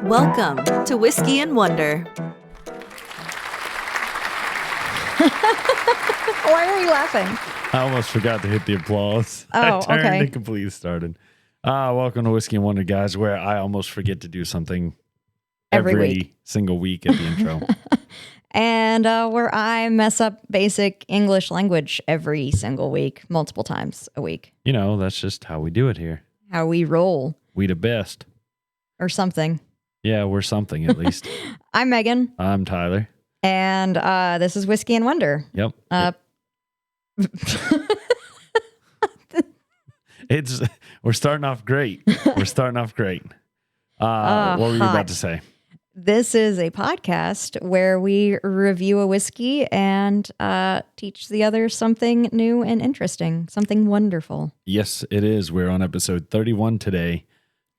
Welcome to Whiskey and Wonder. Why are you laughing? I almost forgot to hit the applause. Oh, I turned okay. and completely started. Welcome to Whiskey and Wonder, guys, where I almost forget to do something Every every week. single week at the intro. And where I mess up basic English language every single week, multiple times a week. You know, that's just how we do it here. How we roll We the best. or something. Yeah, we're something at least. I'm Megan, I'm Tyler. and this is Whiskey and Wonder. Yep. We're starting off great. What were you about to say? This is a podcast where we review a whiskey and teach the others something new and interesting, something wonderful. Yes, it is. We're on episode 31 today.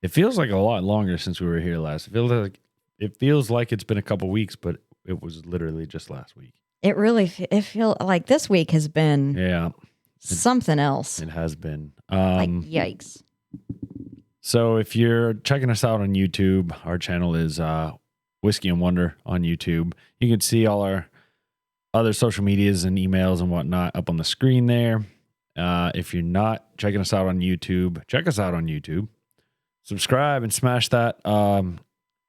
It feels like a lot longer since we were here last. It feels like it's been a couple weeks, but it was literally just last week. It feels like this week has been something else. It has been. Like, yikes. So if you're checking us out on YouTube, our channel is Whiskey and Wonder on YouTube. You can see all our other social medias and emails and whatnot up on the screen there. If you're not checking us out on YouTube, check us out on YouTube. Subscribe and smash that bell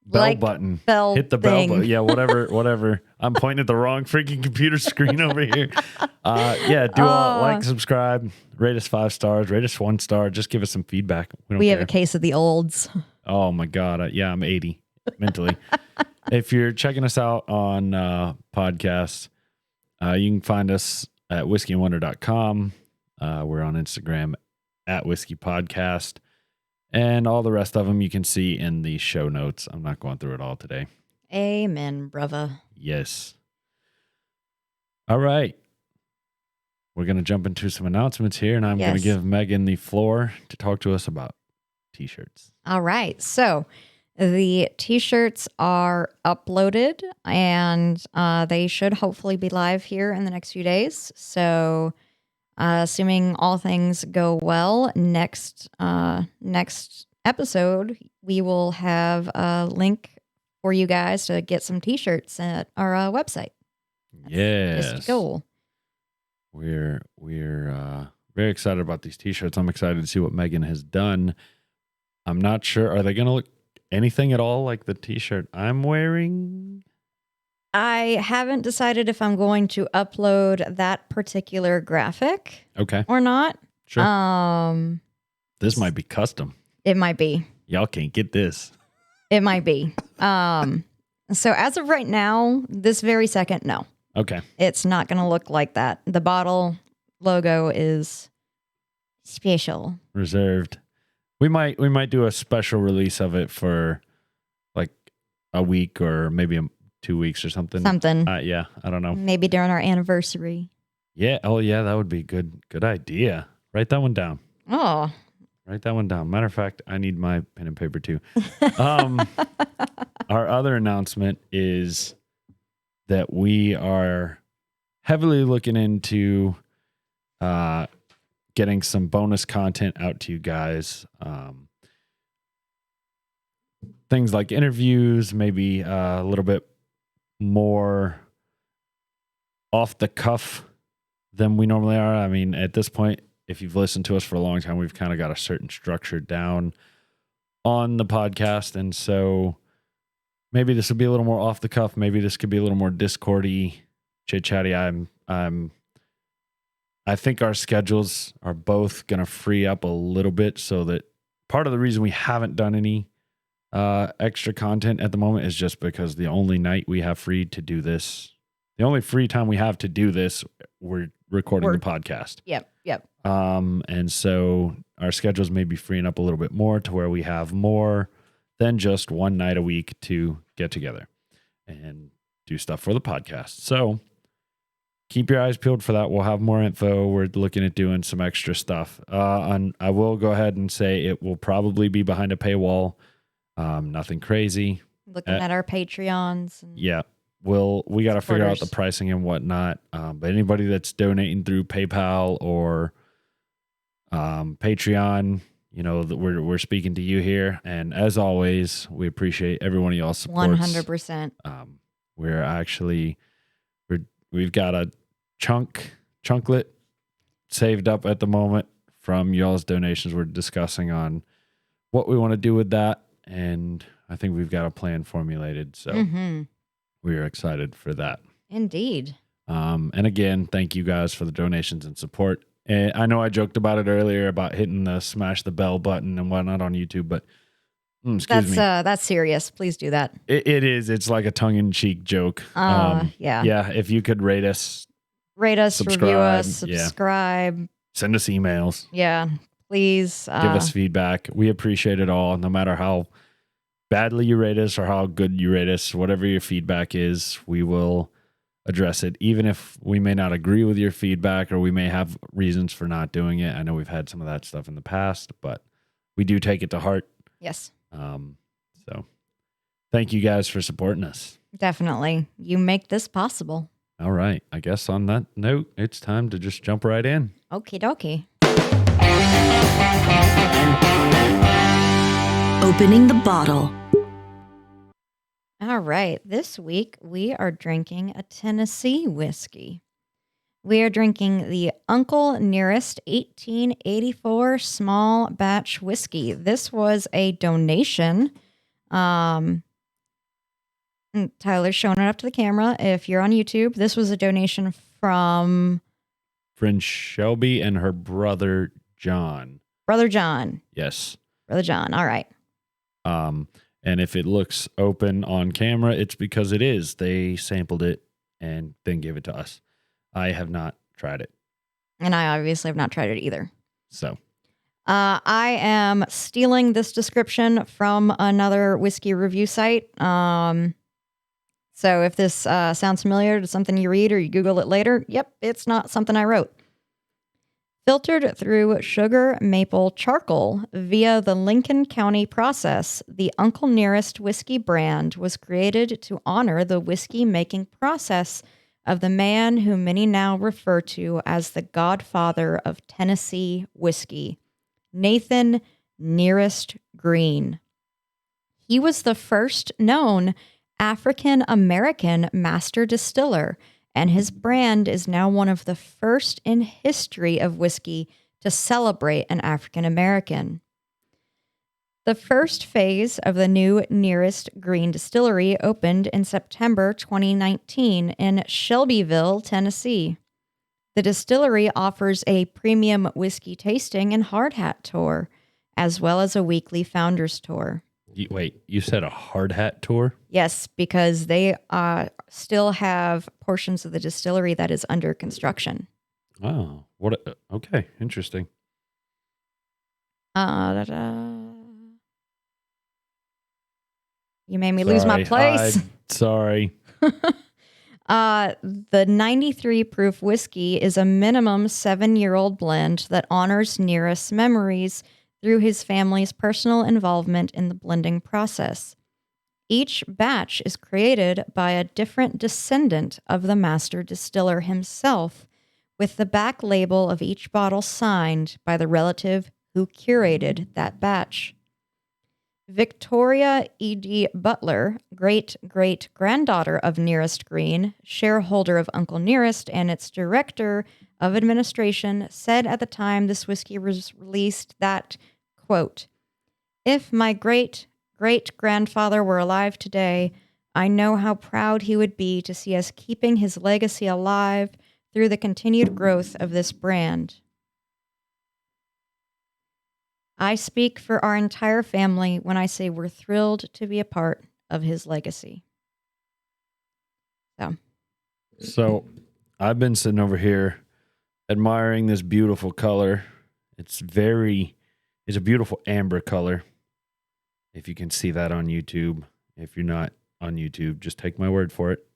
button. Hit the bell button. Yeah, whatever. I'm pointing at the wrong freaking computer screen over here. Do all like, subscribe, rate us 5 stars, rate us 1 star. Just give us some feedback. We have a case of the olds. Oh my God. I'm 80 mentally. If you're checking us out on podcasts, you can find us at whiskeyandwonder.com. We're on Instagram at Whiskey Podcast. And all the rest of them you can see in the show notes. I'm not going through it all today. Amen, brother. Yes. All right. We're going to jump into some announcements here, and I'm going to give Megan the floor to talk to us about T-shirts. All right. So the T-shirts are uploaded, and they should hopefully be live here in the next few days. So assuming all things go well, next episode, we will have a link for you guys to get some T-shirts at our website. Yes. Just cool. We're very excited about these T-shirts. I'm excited to see what Megan has done. I'm not sure. Are they going to look anything at all like the T-shirt I'm wearing? I haven't decided if I'm going to upload that particular graphic or not. Sure. This might be custom. It might be. Y'all can't get this. It might be. So as of right now, this very second, no. Okay. It's not going to look like that. The bottle logo is special. Reserved. We might do a special release of it for like a week or maybe 2 weeks or something. I don't know. Maybe during our anniversary. Yeah. Oh, yeah. That would be good idea. Write that one down. Oh. Write that one down. Matter of fact, I need my pen and paper too. Our other announcement is that we are heavily looking into getting some bonus content out to you guys. Things like interviews, maybe a little bit more off the cuff than we normally are. I mean, at this point, if you've listened to us for a long time, we've kind of got a certain structure down on the podcast. And so maybe this will be a little more off the cuff. Maybe this could be a little more Discord-y, chit-chatty. I think our schedules are both going to free up a little bit, so that part of the reason we haven't done any extra content at the moment is just because the only night we have free to do this, the only free time we have to do this, we're recording the podcast. Yep. And so our schedules may be freeing up a little bit more to where we have more than just one night a week to get together and do stuff for the podcast. So keep your eyes peeled for that. We'll have more info. We're looking at doing some extra stuff. And I will go ahead and say it will probably be behind a paywall. Nothing crazy. Looking at our Patreons. Yeah. We got to figure out the pricing and whatnot. But anybody that's donating through PayPal or Patreon, you know, that we're speaking to you here. And as always, we appreciate every one of y'all's support. 100%. We're actually we've got a chunklet saved up at the moment from y'all's donations. We're discussing on what we want to do with that, and I think we've got a plan formulated. So we're excited for that. Indeed. And again, thank you guys for the donations and support. And I know I joked about it earlier about hitting the smash the bell button and whatnot on YouTube, but excuse me. That's serious. Please do that. It is. It's like a tongue-in-cheek joke. Yeah. Yeah, if you could rate us, Review us, subscribe. send us emails. Yeah, please. Give us feedback. We appreciate it all, no matter how badly you rate us or how good you rate us. Whatever your feedback is, we will address it, even if we may not agree with your feedback or we may have reasons for not doing it. I know we've had some of that stuff in the past, but we do take it to heart. Yes. So thank you guys for supporting us. Definitely. You make this possible. All right. I guess on that note, it's time to just jump right in. Okie dokie. Opening the bottle. All right. This week we are drinking a Tennessee whiskey. We are drinking the Uncle Nearest 1884 small batch whiskey. This was a donation. Tyler's showing it up to the camera. If you're on YouTube, this was a donation from friend Shelby and her brother John. Brother John. Yes. Brother John. All right. And if it looks open on camera, it's because it is. They sampled it and then gave it to us. I have not tried it. And I obviously have not tried it either. So. I am stealing this description from another whiskey review site. So if this sounds familiar to something you read or you Google it later, yep, it's not something I wrote. Filtered through sugar maple charcoal via the Lincoln County process, the Uncle Nearest whiskey brand was created to honor the whiskey making process of the man who many now refer to as the godfather of Tennessee whiskey, Nathan Nearest Green. He was the first known African-American master distiller, and his brand is now one of the first in history of whiskey to celebrate an African-American. The first phase of the new Nearest Green Distillery opened in September 2019 in Shelbyville, Tennessee. The distillery offers a premium whiskey tasting and hard hat tour, as well as a weekly founders tour. Wait, you said a hard hat tour? Yes, because they still have portions of the distillery that is under construction. Oh, okay, interesting. You made me lose my place. Sorry. The 93 proof whiskey is a minimum 7-year-old blend that honors Nearest's memories through his family's personal involvement in the blending process. Each batch is created by a different descendant of the master distiller himself, with the back label of each bottle signed by the relative who curated that batch. Victoria E.D. Butler, great-great-granddaughter of Nearest Green, shareholder of Uncle Nearest, and its director of administration, said at the time this whiskey was released that, quote, "If my great-great-grandfather were alive today, I know how proud he would be to see us keeping his legacy alive through the continued growth of this brand. I speak for our entire family when I say we're thrilled to be a part of his legacy." So I've been sitting over here admiring this beautiful color. It's a beautiful amber color. If you can see that on YouTube. If you're not on YouTube, just take my word for it.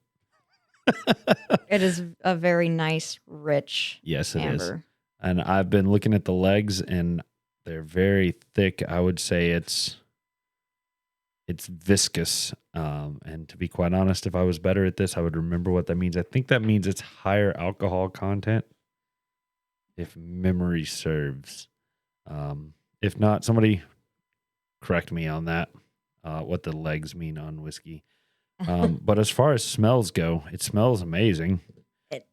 It is a very nice, rich yes, it amber. is. And I've been looking at the legs, and they're very thick. I would say it's viscous. And to be quite honest, if I was better at this, I would remember what that means. I think that means it's higher alcohol content, if memory serves. If not, somebody correct me on that. What the legs mean on whiskey. But as far as smells go, it smells amazing.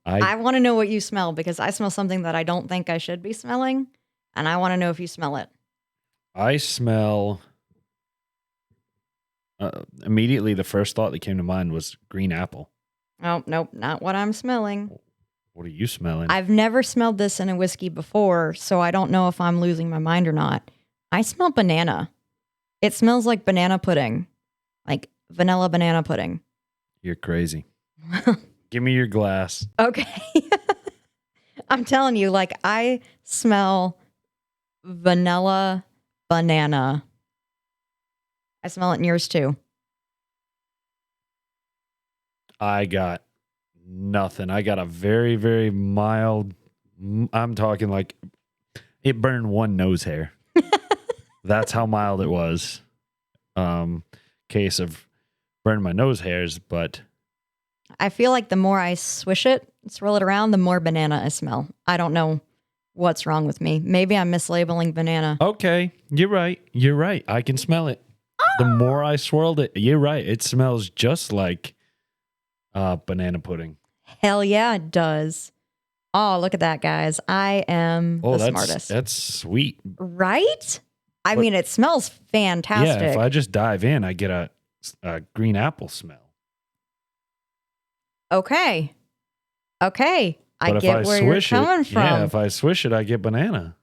I want to know what you smell because I smell something that I don't think I should be smelling, and I want to know if you smell it. I smell. Immediately, the first thought that came to mind was green apple. Oh, nope, not what I'm smelling. What are you smelling? I've never smelled this in a whiskey before, so I don't know if I'm losing my mind or not. I smell banana. It smells like banana pudding, like vanilla banana pudding. You're crazy. Give me your glass. Okay. I'm telling you, like, I smell vanilla banana. I smell it in yours too. I got nothing. I got a very, very mild. I'm talking like it burned one nose hair. That's how mild it was. Case of burning my nose hairs, but I feel like the more I swish it, swirl it around, the more banana I smell. I don't know what's wrong with me. Maybe I'm mislabeling banana. okay, you're right. You're right. I can smell it. The more I swirled it, you're right. It smells just like banana pudding. Hell yeah, it does. Oh, look at that, guys. I am the smartest. That's sweet. Right? I mean, it smells fantastic. Yeah, if I just dive in, I get a green apple smell. Okay. I But get if I where you're swish coming it, from. yeah, if I swish it, I get banana.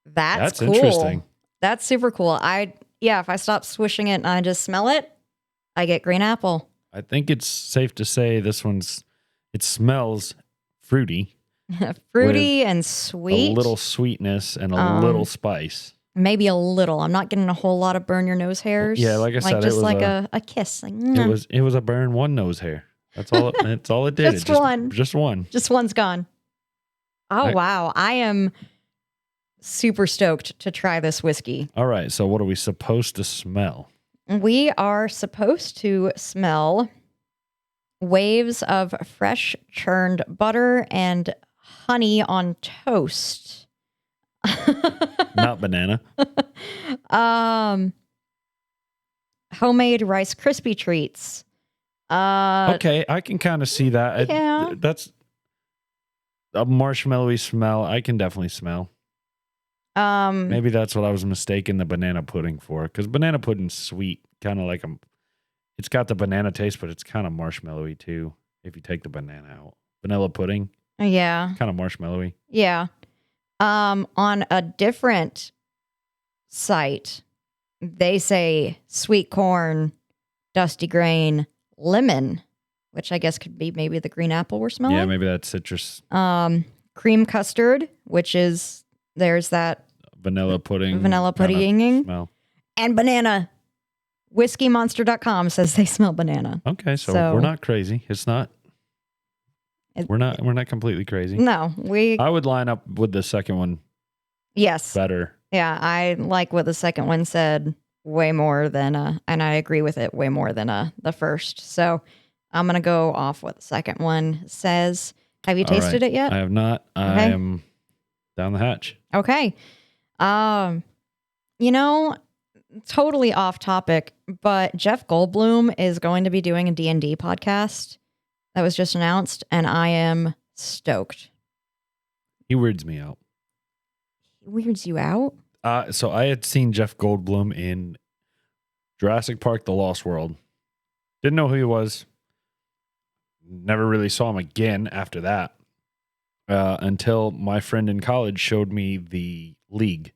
That's cool. Interesting. That's super cool. If I stop swishing it and I just smell it, I get green apple. I think it's safe to say it smells fruity. Fruity and sweet. A little sweetness and a little spice. Maybe a little. I'm not getting a whole lot of burn your nose hairs. Yeah, like I said, just it was like a kiss. Like, it was a burn one nose hair. That's all. That's all it did. Just one. Just one. Just one's gone. Oh, wow. I am super stoked to try this whiskey. All right. So what are we supposed to smell? We are supposed to smell waves of fresh churned butter and honey on toast. Not banana. Homemade Rice Krispie treats. Okay, I can kind of see that. Yeah. That's a marshmallowy smell. I can definitely smell. Maybe that's what I was mistaking the banana pudding for, because banana pudding's sweet, kind of like it's got the banana taste, but it's kind of marshmallowy too. If you take the banana out, vanilla pudding, Yeah. kind of marshmallowy. Yeah. On a different site, they say sweet corn, dusty grain, lemon, which I guess could be maybe the green apple we're smelling. Yeah, maybe that's citrus. Cream custard, which is there's that Vanilla pudding. pudding. Smell. And banana. WhiskeyMonster.com says they smell banana. Okay, so we're not crazy. It's not. We're not completely crazy. No, I would line up with the second one. Yes. Better. Yeah, I like what the second one said way more than and I agree with it way more than the first. So I'm gonna go off what the second one says. Have you tasted it yet? I have not. Okay. I am down the hatch. Okay. Totally off topic, but Jeff Goldblum is going to be doing a D&D podcast that was just announced, and I am stoked. He weirds me out. He weirds you out? So I had seen Jeff Goldblum in Jurassic Park: The Lost World. Didn't know who he was. Never really saw him again after that. Until my friend in college showed me the League.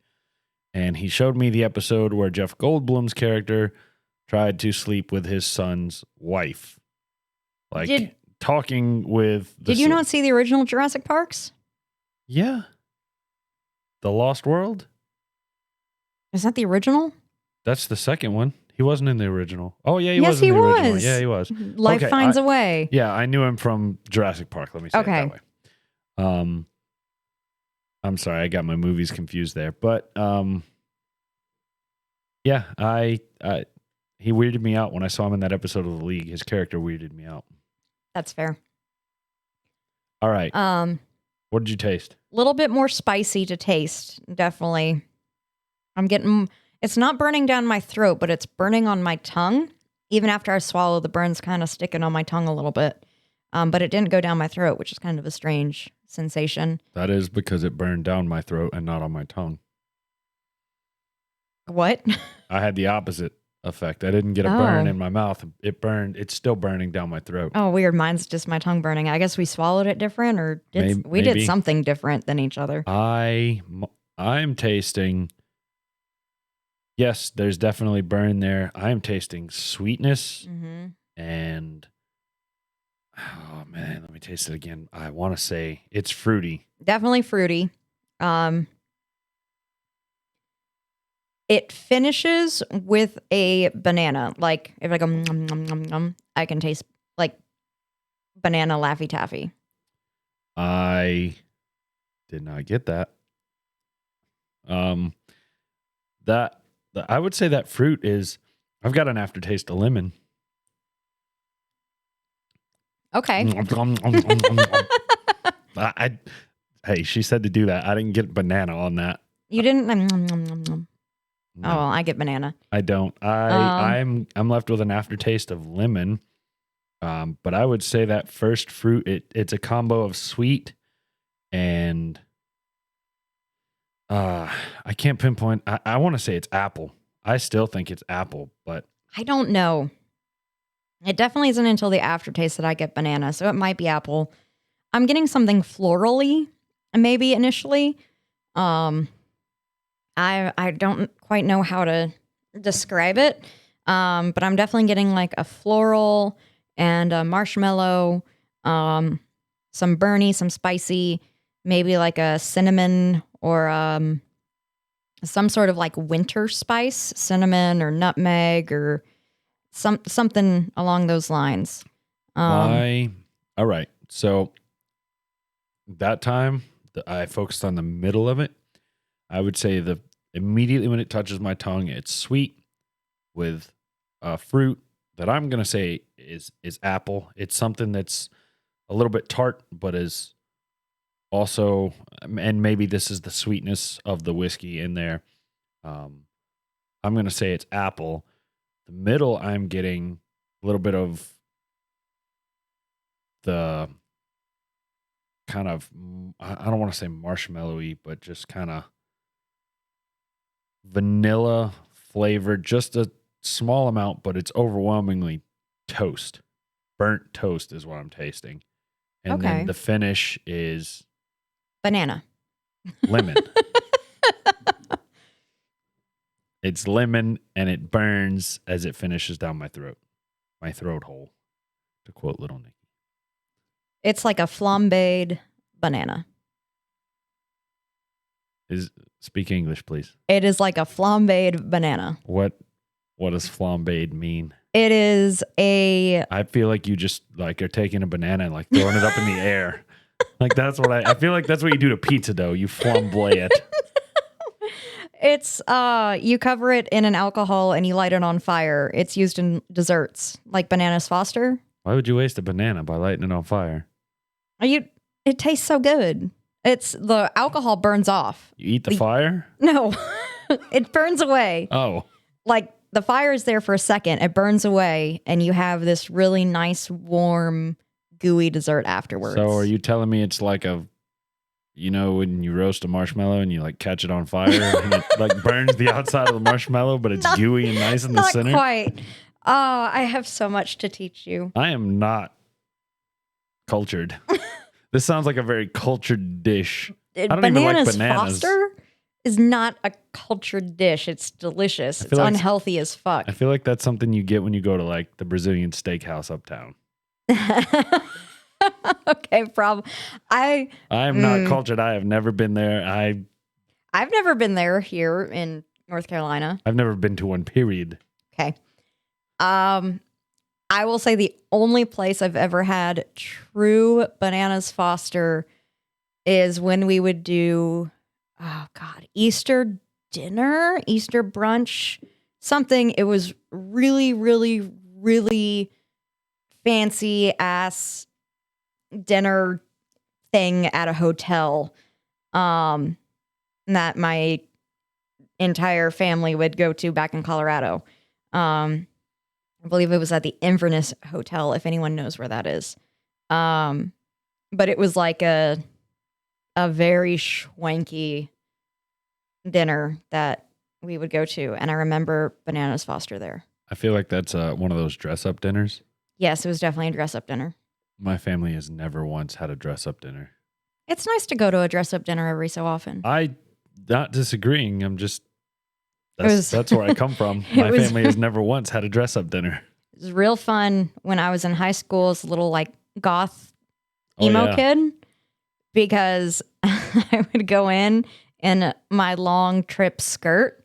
And he showed me the episode where Jeff Goldblum's character tried to sleep with his son's wife. Talking with... Did you not see the original Jurassic Parks? Yeah. The Lost World? Is that the original? That's the second one. He wasn't in the original. Oh, yeah, he Yes, was in he the original. was. Yeah, he was. Life finds a way. Yeah, I knew him from Jurassic Park. Let me say it that way. I'm sorry, I got my movies confused there. But yeah, he weirded me out when I saw him in that episode of The League. His character weirded me out. That's fair. All right. What did you taste? A little bit more spicy to taste, definitely. It's not burning down my throat, but it's burning on my tongue. Even after I swallow, the burn's kind of sticking on my tongue a little bit. But it didn't go down my throat, which is kind of a strange sensation. That is because it burned down my throat and not on my tongue. What? I had the opposite effect. I didn't get a burn in my mouth. It burned. It's still burning down my throat. Oh, weird. Mine's just my tongue burning. I guess we swallowed it different, or we did something different than each other. I'm tasting. Yes, there's definitely burn there. I am tasting sweetness and. Oh man, let me taste it again. I want to say it's fruity. Definitely fruity. It finishes with a banana. Like if I go, I can taste like banana Laffy Taffy. I did not get that. I would say that fruit is. I've got an aftertaste of lemon. Okay. Hey, she said to do that. I didn't get banana on that. You didn't. No. Oh, well, I get banana. I don't. I'm left with an aftertaste of lemon. But I would say that first fruit, it's a combo of sweet and I can't pinpoint. I want to say it's apple. I still think it's apple, but I don't know. It definitely isn't until the aftertaste that I get banana, so it might be apple. I'm getting something florally, maybe initially. I don't quite know how to describe it, but I'm definitely getting like a floral and a marshmallow, some burny, some spicy, maybe like a cinnamon or some sort of like winter spice, cinnamon or nutmeg or something along those lines. all right. So that time I focused on the middle of it. I would say immediately when it touches my tongue, it's sweet with fruit that I'm going to say is apple. It's something that's a little bit tart, but is also, and maybe this is the sweetness of the whiskey in there. I'm going to say it's apple. The middle, I'm getting a little bit of the kind of, I don't want to say marshmallowy, but just kind of vanilla flavored, just a small amount, but it's overwhelmingly toast. Burnt toast is what I'm tasting. And then the finish is banana. Lemon. It's lemon and it burns as it finishes down my throat hole, to quote Little Nicky. It's like a flambéed banana. Speak English, please. It is like a flambéed banana. What does flambéed mean? It is I feel like you just like are taking a banana and like throwing it up in the air. Like that's what I feel like that's what you do to pizza dough. You flambe it. It's you cover it in an alcohol and you light it on fire. It's used in desserts like bananas Foster. Why would you waste a banana by lighting it on fire? It tastes so good. It's the alcohol burns off. You eat the fire? No. It burns away. Oh. Like the fire is there for a second, it burns away, and you have this really nice, warm, gooey dessert afterwards. So are you telling me it's like when you roast a marshmallow and you like catch it on fire and it like burns the outside of the marshmallow, but it's gooey and nice in the center? Not quite. Oh, I have so much to teach you. I am not cultured. This sounds like a very cultured dish. I don't even like bananas. Foster is not a cultured dish. It's delicious. It's unhealthy as fuck. I feel like that's something you get when you go to like the Brazilian steakhouse uptown. Okay, problem. I am not cultured. I have never been there. I've never been there here in North Carolina. I've never been to one, period. Okay. I will say the only place I've ever had true bananas Foster is when we would do, Easter dinner, Easter brunch, something. It was really, really, really fancy ass dinner thing at a hotel that my entire family would go to back in Colorado. I believe it was at the Inverness Hotel, if anyone knows where that is. But it was like a very schwanky dinner that we would go to, and I remember Bananas Foster there. I feel like that's one of those dress-up dinners. Yes, it was definitely a dress-up dinner. My family has never once had a dress-up dinner. It's nice to go to a dress-up dinner every so often. I'm not disagreeing. I'm just that's where I come from. My family has never once had a dress-up dinner. It was real fun when I was in high school as a little like goth emo kid, because I would go in my long trip skirt,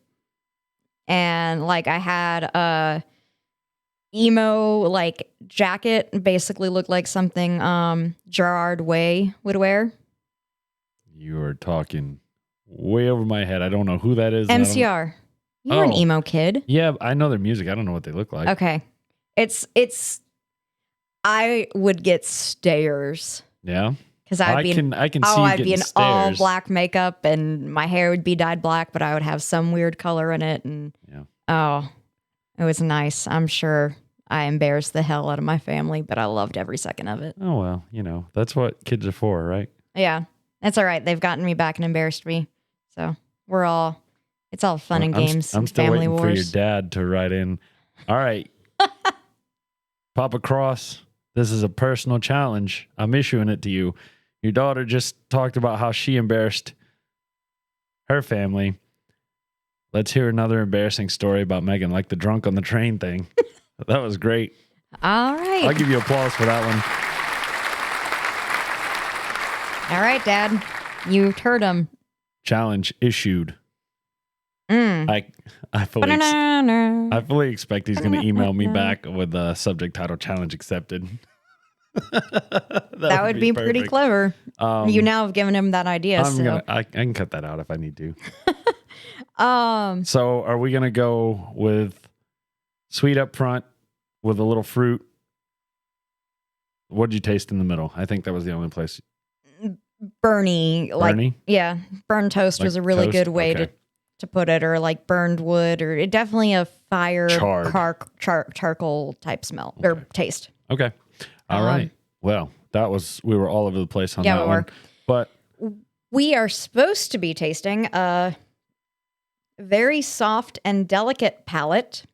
and like I had a emo like jacket, basically looked like something Gerard Way would wear. You are talking way over my head. I don't know who that is. MCR. You're an emo kid. Yeah, I know their music. I don't know what they look like. Okay. I would get stares. Yeah. Because I'd be in stares. all black makeup and my hair would be dyed black, but I would have some weird color in it. And it was nice. I'm sure I embarrassed the hell out of my family, but I loved every second of it. Oh, well, that's what kids are for, right? Yeah, that's all right. They've gotten me back and embarrassed me. So it's all fun and games. I'm still family waiting wars. for your dad to write in. All right. Papa Cross, this is a personal challenge. I'm issuing it to you. Your daughter just talked about how she embarrassed her family. Let's hear another embarrassing story about Megan, like the drunk on the train thing. That was great. All right. I'll give you applause for that one. All right, Dad. You heard him. Challenge issued. I fully expect he's going to email me back with the subject title "Challenge Accepted." that would be pretty clever. You now have given him that idea. I can cut that out if I need to. So are we going to go with sweet up front with a little fruit? What did you taste in the middle? I think that was the only place. Burny? Yeah. Burned toast was a really good way to put it, or like burned wood, or definitely a fire charcoal type smell or taste. Okay. All right. Well, we were all over the place on that one. But we are supposed to be tasting a very soft and delicate palate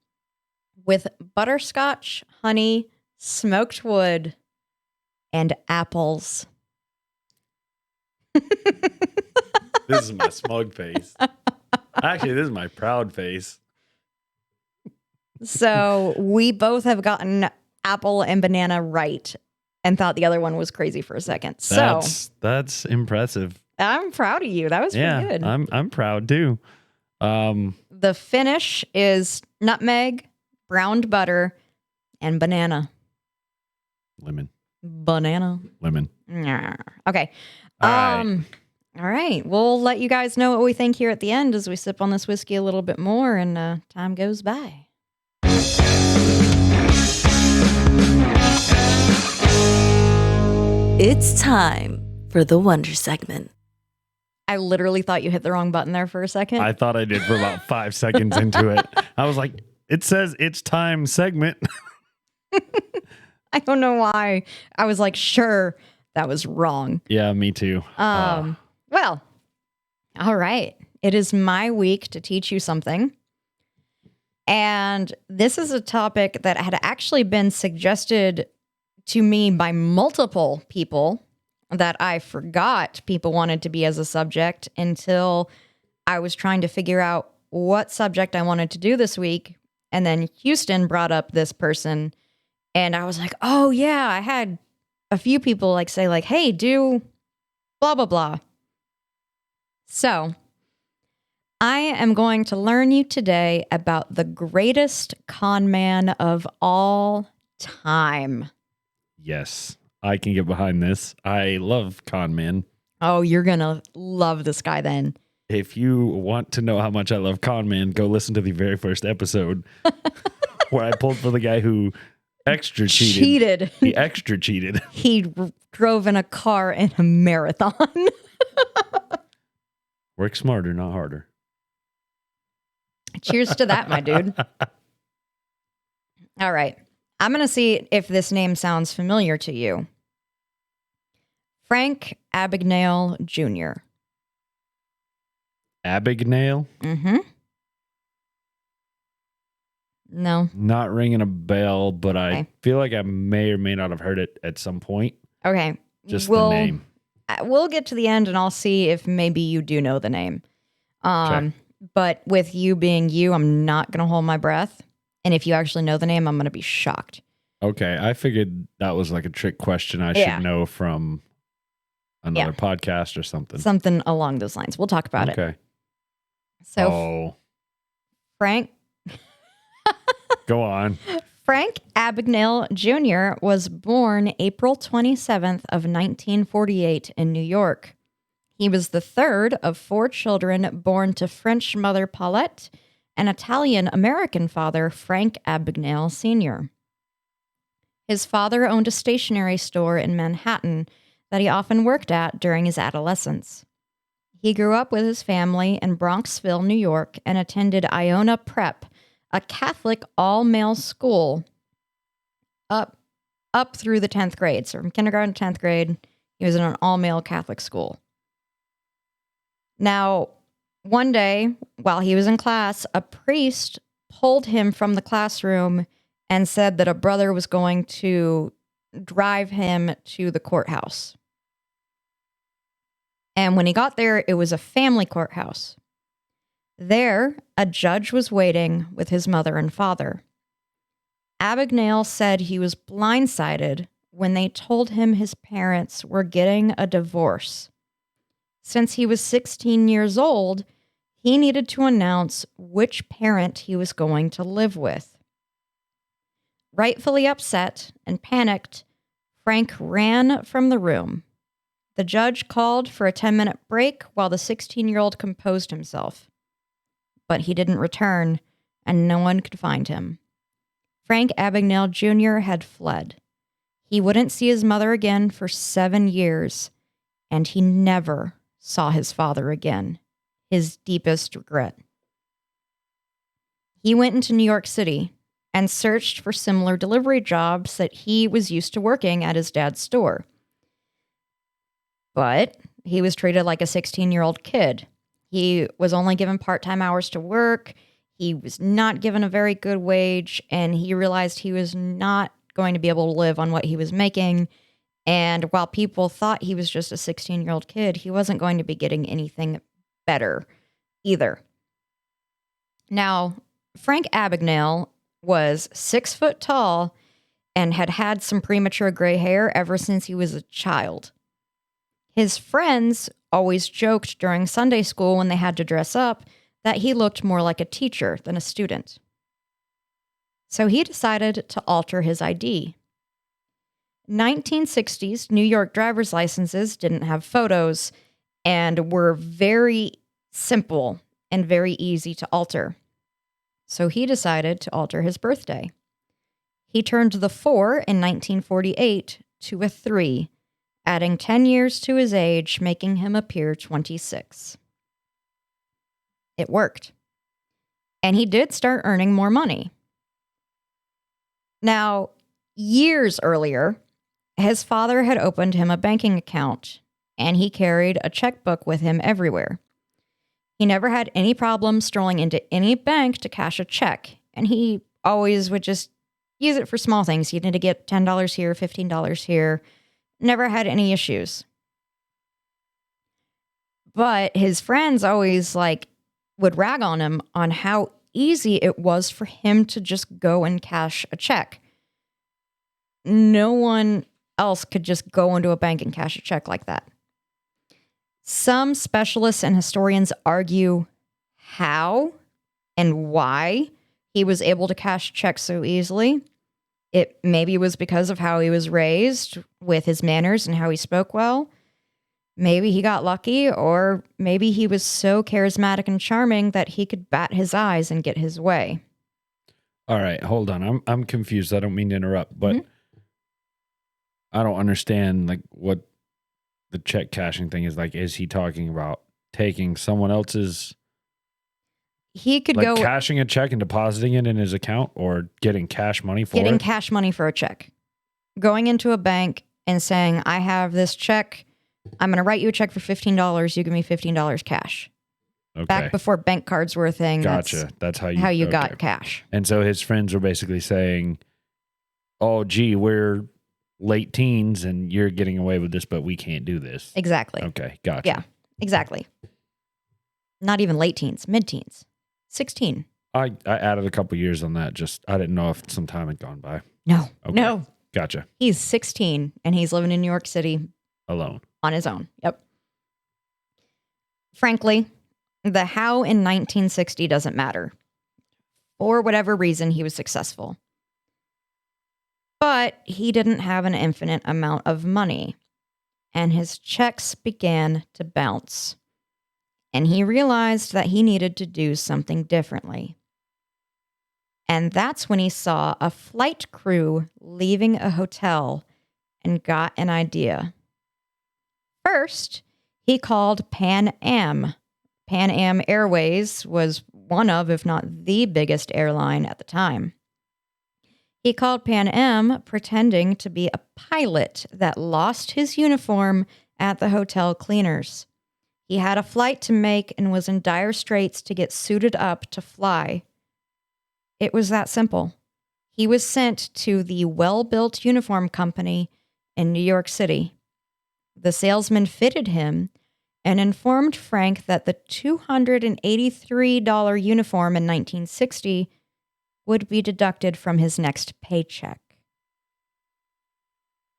with butterscotch, honey, smoked wood, and apples. This is my smug face. Actually, this is my proud face. So we both have gotten apple and banana right and thought the other one was crazy for a second. That's impressive. I'm proud of you. That was pretty good. I'm proud too. The finish is nutmeg, browned butter, and banana. Lemon. Banana. Lemon. Okay. All right. We'll let you guys know what we think here at the end as we sip on this whiskey a little bit more and time goes by. It's time for the Wonder segment. I literally thought you hit the wrong button there for a second. I thought I did for about 5 seconds into it. I was like, it says it's time segment. I don't know why. I was like, sure, that was wrong. Yeah, me too. Well, all right. It is my week to teach you something. And this is a topic that had actually been suggested to me by multiple people that I forgot people wanted to be as a subject until I was trying to figure out what subject I wanted to do this week. And then Houston brought up this person. And I was like, oh, yeah, I had a few people like say like, hey, do blah, blah, blah. So I am going to learn you today about the greatest con man of all time. Yes, I can get behind this. I love con men. Oh, you're going to love this guy then. If you want to know how much I love con men, go listen to the very first episode where I pulled for the guy who extra cheated. He extra cheated. He drove in a car in a marathon. Work smarter, not harder. Cheers to that, my dude. All right. I'm going to see if this name sounds familiar to you. Frank Abagnale Jr. Abagnale? Mm-hmm. No. Not ringing a bell, but I Okay. feel like I may or may not have heard it at some point. Okay. Just the name. We'll get to the end and I'll see if maybe you do know the name. Okay. But with you being you, I'm not going to hold my breath. And if you actually know the name, I'm going to be shocked. Okay. I figured that was like a trick question I should know from another podcast or something. Something along those lines. We'll talk about it. Okay. So, Frank. Go on. Frank Abagnale Jr. was born April 27th of 1948 in New York. He was the third of 4 children born to French mother Paulette and Italian-American father Frank Abagnale Sr. His father owned a stationery store in Manhattan that he often worked at during his adolescence. He grew up with his family in Bronxville, New York, and attended Iona Prep, a Catholic all-male school, up through the 10th grade. So from kindergarten to 10th grade, he was in an all-male Catholic school. Now, one day, while he was in class, a priest pulled him from the classroom and said that a brother was going to drive him to the courthouse. And when he got there, it was a family courthouse. There, a judge was waiting with his mother and father. Abagnale said he was blindsided when they told him his parents were getting a divorce. Since he was 16 years old, he needed to announce which parent he was going to live with. Rightfully upset and panicked, Frank ran from the room. The judge called for a 10-minute break while the 16-year-old composed himself. But he didn't return, and no one could find him. Frank Abagnale Jr. had fled. He wouldn't see his mother again for 7 years, and he never saw his father again, his deepest regret. He went into New York City and searched for similar delivery jobs that he was used to working at his dad's store. But he was treated like a 16-year-old kid. He was only given part-time hours to work. He was not given a very good wage, and he realized he was not going to be able to live on what he was making. And while people thought he was just a 16-year-old kid, he wasn't going to be getting anything better either. Now, Frank Abagnale was 6 foot tall and had had some premature gray hair ever since he was a child. His friends always joked during Sunday school when they had to dress up that he looked more like a teacher than a student. So he decided to alter his ID. 1960s New York driver's licenses didn't have photos and were very simple and very easy to alter. So he decided to alter his birthday. He turned the 4 in 1948 to a 3, adding 10 years to his age, making him appear 26. It worked. And he did start earning more money. Now, years earlier, his father had opened him a banking account, and he carried a checkbook with him everywhere. He never had any problem strolling into any bank to cash a check, and he always would just use it for small things. He needed to get $10 here, $15 here. Never had any issues. But his friends always would rag on him on how easy it was for him to just go and cash a check. No one else could just go into a bank and cash a check like that. Some specialists and historians argue how and why he was able to cash checks so easily. It maybe was because of how he was raised with his manners and how he spoke well. Maybe he got lucky, or maybe he was so charismatic and charming that he could bat his eyes and get his way. All right, hold on. I'm confused. I don't mean to interrupt, but I don't understand what the check cashing thing is like. Is he talking about taking someone else's he could Like go cashing a check and depositing it in his account, or getting cash money for getting it? cash money for a check, going into a bank and saying, I have this check. I'm going to write you a check for $15. You give me $15 cash. Okay. Back before bank cards were a thing. Gotcha. That's how you okay. got cash. And so his friends were basically saying, oh, gee, we're late teens and you're getting away with this, but we can't do this. Exactly. Okay. Gotcha. Yeah, exactly. Not even late teens, mid-teens. 16. I added a couple years on that. Just, I didn't know if some time had gone by. No, Okay. no. Gotcha. He's 16 and he's living in New York City Alone. on his own. Yep. Frankly, the how in 1960 doesn't matter. For whatever reason, he was successful. But he didn't have an infinite amount of money, and his checks began to bounce. And he realized that he needed to do something differently. And that's when he saw a flight crew leaving a hotel and got an idea. First, he called Pan Am. Pan Am Airways was one of, if not the biggest airline at the time. He called Pan Am pretending to be a pilot that lost his uniform at the hotel cleaners. He had a flight to make and was in dire straits to get suited up to fly. It was that simple. He was sent to the well-built uniform company in New York City. The salesman fitted him and informed Frank that the $283 uniform in 1960 would be deducted from his next paycheck.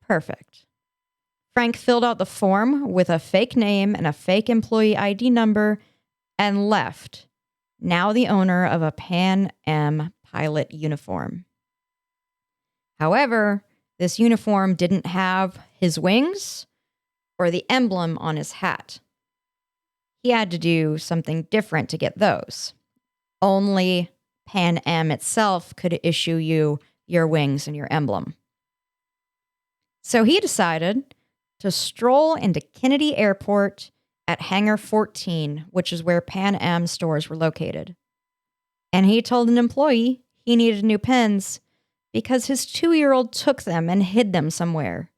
Perfect. Frank filled out the form with a fake name and a fake employee ID number and left, now the owner of a Pan Am pilot uniform. However, this uniform didn't have his wings or the emblem on his hat. He had to do something different to get those. Only Pan Am itself could issue you your wings and your emblem. So he decided to stroll into Kennedy Airport at Hangar 14, which is where Pan Am stores were located. And he told an employee he needed new pens because his 2-year-old took them and hid them somewhere.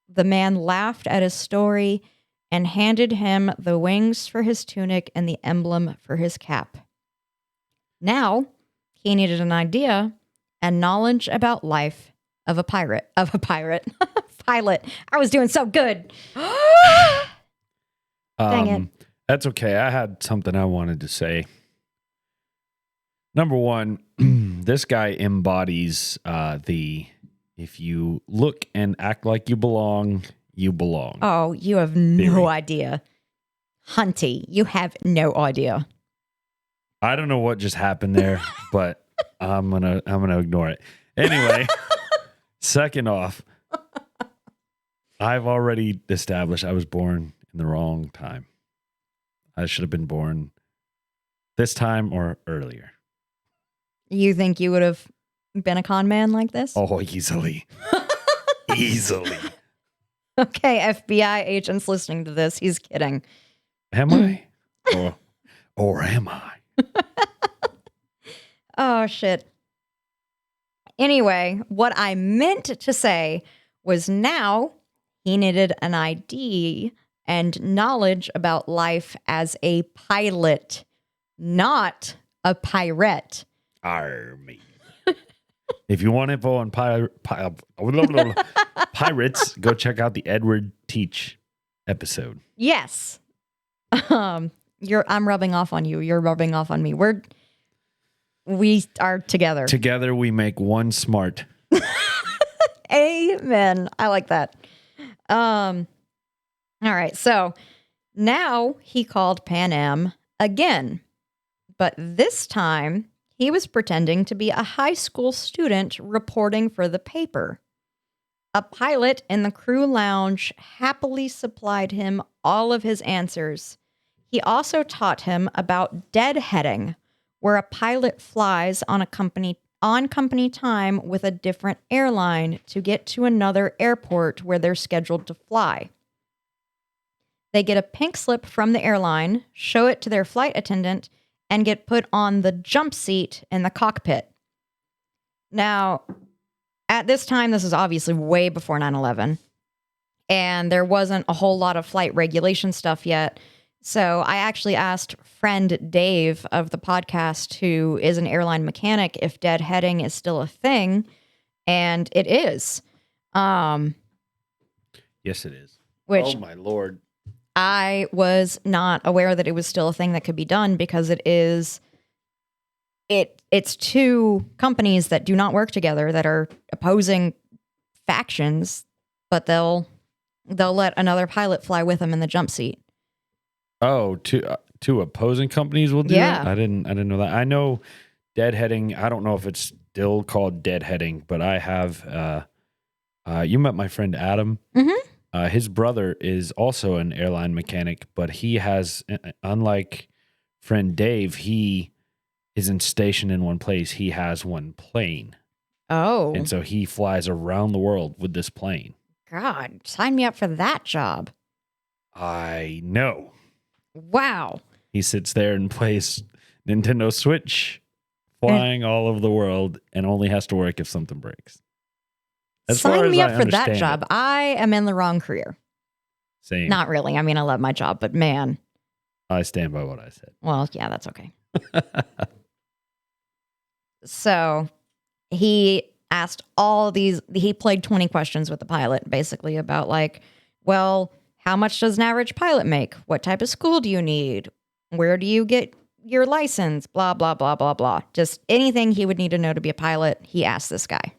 The man laughed at his story and handed him the wings for his tunic and the emblem for his cap. Now, he needed an idea and knowledge about life of a pilot. Pilot. I was doing so good. Dang it. That's okay. I had something I wanted to say. Number one, this guy embodies if you look and act like you belong, you belong. Oh, you have no idea. Hunty, you have no idea. I don't know what just happened there, but I'm gonna ignore it. Anyway, second off, I've already established I was born in the wrong time. I should have been born this time or earlier. You think you would have been a con man like this? Oh, easily. Easily. Okay, FBI agents listening to this, he's kidding. Am I? Or am I? Oh, shit. Anyway, what I meant to say was now he needed an ID and knowledge about life as a pilot, not a pirate. Army. If you want info on pirates, go check out the Edward Teach episode. Yes. I'm rubbing off on you. You're rubbing off on me. We are together. Together we make one smart. Amen. I like that. All right. So now he called Pan Am again, but this time he was pretending to be a high school student reporting for the paper. A pilot in the crew lounge happily supplied him all of his answers. He also taught him about deadheading, where a pilot flies on company time with a different airline to get to another airport where they're scheduled to fly. They get a pink slip from the airline, show it to their flight attendant, and get put on the jump seat in the cockpit. Now, at this time, this is obviously way before 9/11, and there wasn't a whole lot of flight regulation stuff yet. So I actually asked friend Dave of the podcast, who is an airline mechanic, if deadheading is still a thing, and it is. Yes, it is. Which oh my Lord. I was not aware that it was still a thing that could be done, because it's two companies that do not work together, that are opposing factions, but they'll let another pilot fly with them in the jump seat. Oh, two opposing companies will do Yeah. that? I didn't know that. I know deadheading. I don't know if it's still called deadheading, but I have you met my friend Adam. Mm-hmm. His brother is also an airline mechanic, but he has, unlike friend Dave, he isn't stationed in one place. He has one plane. Oh. And so he flies around the world with this plane. God, sign me up for that job. I know. Wow. He sits there and plays Nintendo Switch, flying all over the world, and only has to work if something breaks. Sign me up for that job. I am in the wrong career. Same. Not really. I mean, I love my job, but man. I stand by what I said. Well, yeah, that's okay. So he asked he played 20 questions with the pilot, basically about like, well, how much does an average pilot make? What type of school do you need? Where do you get your license? Blah, blah, blah, blah, blah. Just anything he would need to know to be a pilot, he asked this guy.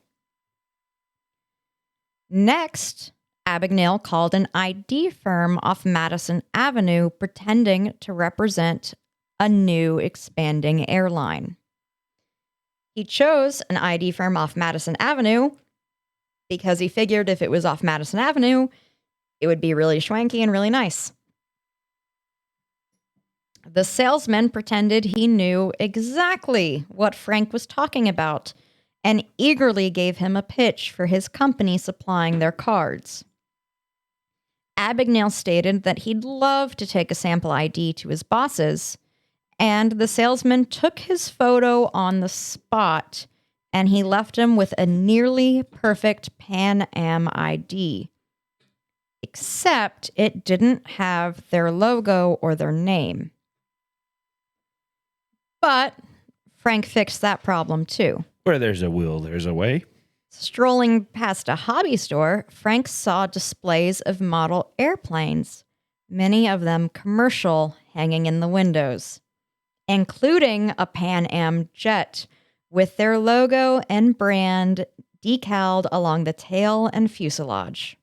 Next, Abagnale called an ID firm off Madison Avenue, pretending to represent a new expanding airline. He chose an ID firm off Madison Avenue because he figured if it was off Madison Avenue, it would be really schwanky and really nice. The salesman pretended he knew exactly what Frank was talking about and eagerly gave him a pitch for his company supplying their cards. Abagnale stated that he'd love to take a sample ID to his bosses, and the salesman took his photo on the spot, and he left him with a nearly perfect Pan Am ID. Except it didn't have their logo or their name. But Frank fixed that problem too. Where there's a will, there's a way. Strolling past a hobby store, Frank saw displays of model airplanes, many of them commercial, hanging in the windows, including a Pan Am jet with their logo and brand decaled along the tail and fuselage.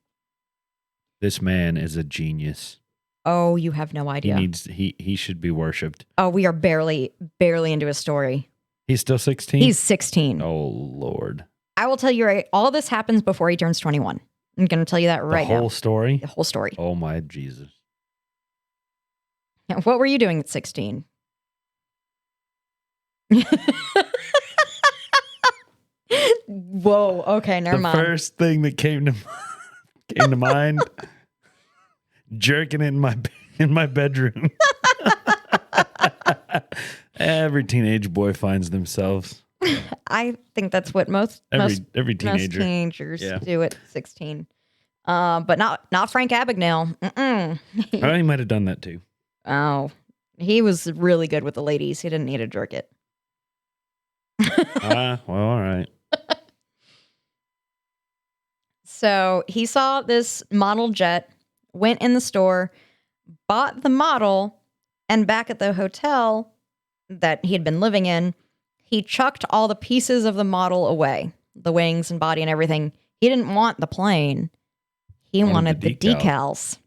This man is a genius. Oh, you have no idea. He should be worshipped. Oh, we are barely into his story. He's still 16? He's 16. Oh, Lord. I will tell you right, all this happens before he turns 21. I'm going to tell you that right now. The whole story? The whole story. Oh, my Jesus. What were you doing at 16? Whoa, okay, never mind. The first thing that came to mind, jerking it in my bedroom. Every teenage boy finds themselves. I think that's what most teenagers do at 16. But not Frank Abagnale. Oh, he might have done that too. Oh, he was really good with the ladies. He didn't need to jerk it. Well, all right. So he saw this model jet, went in the store, bought the model, and back at the hotel that he had been living in, he chucked all the pieces of the model away, the wings and body and everything. He didn't want the plane. He wanted the decals.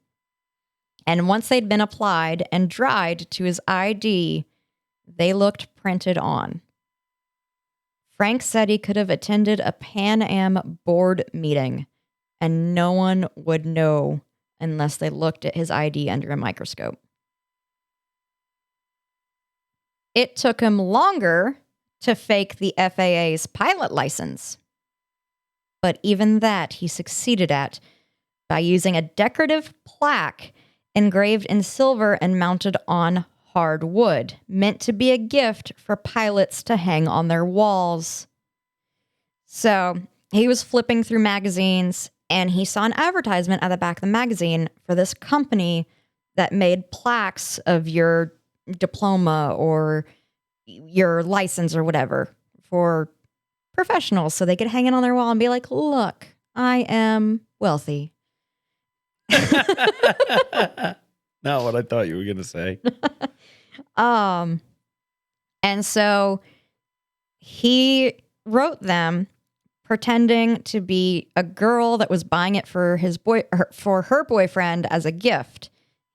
And once they'd been applied and dried to his ID, they looked printed on. Frank said he could have attended a Pan Am board meeting, and no one would know unless they looked at his ID under a microscope. It took him longer to fake the FAA's pilot license, but even that he succeeded at by using a decorative plaque engraved in silver and mounted on hard wood, meant to be a gift for pilots to hang on their walls. So he was flipping through magazines and he saw an advertisement at the back of the magazine for this company that made plaques of your diploma or your license or whatever for professionals so they could hang it on their wall and be like, look, I am wealthy. Not what I thought you were going to say. And so he wrote them pretending to be a girl that was buying it for for her boyfriend as a gift.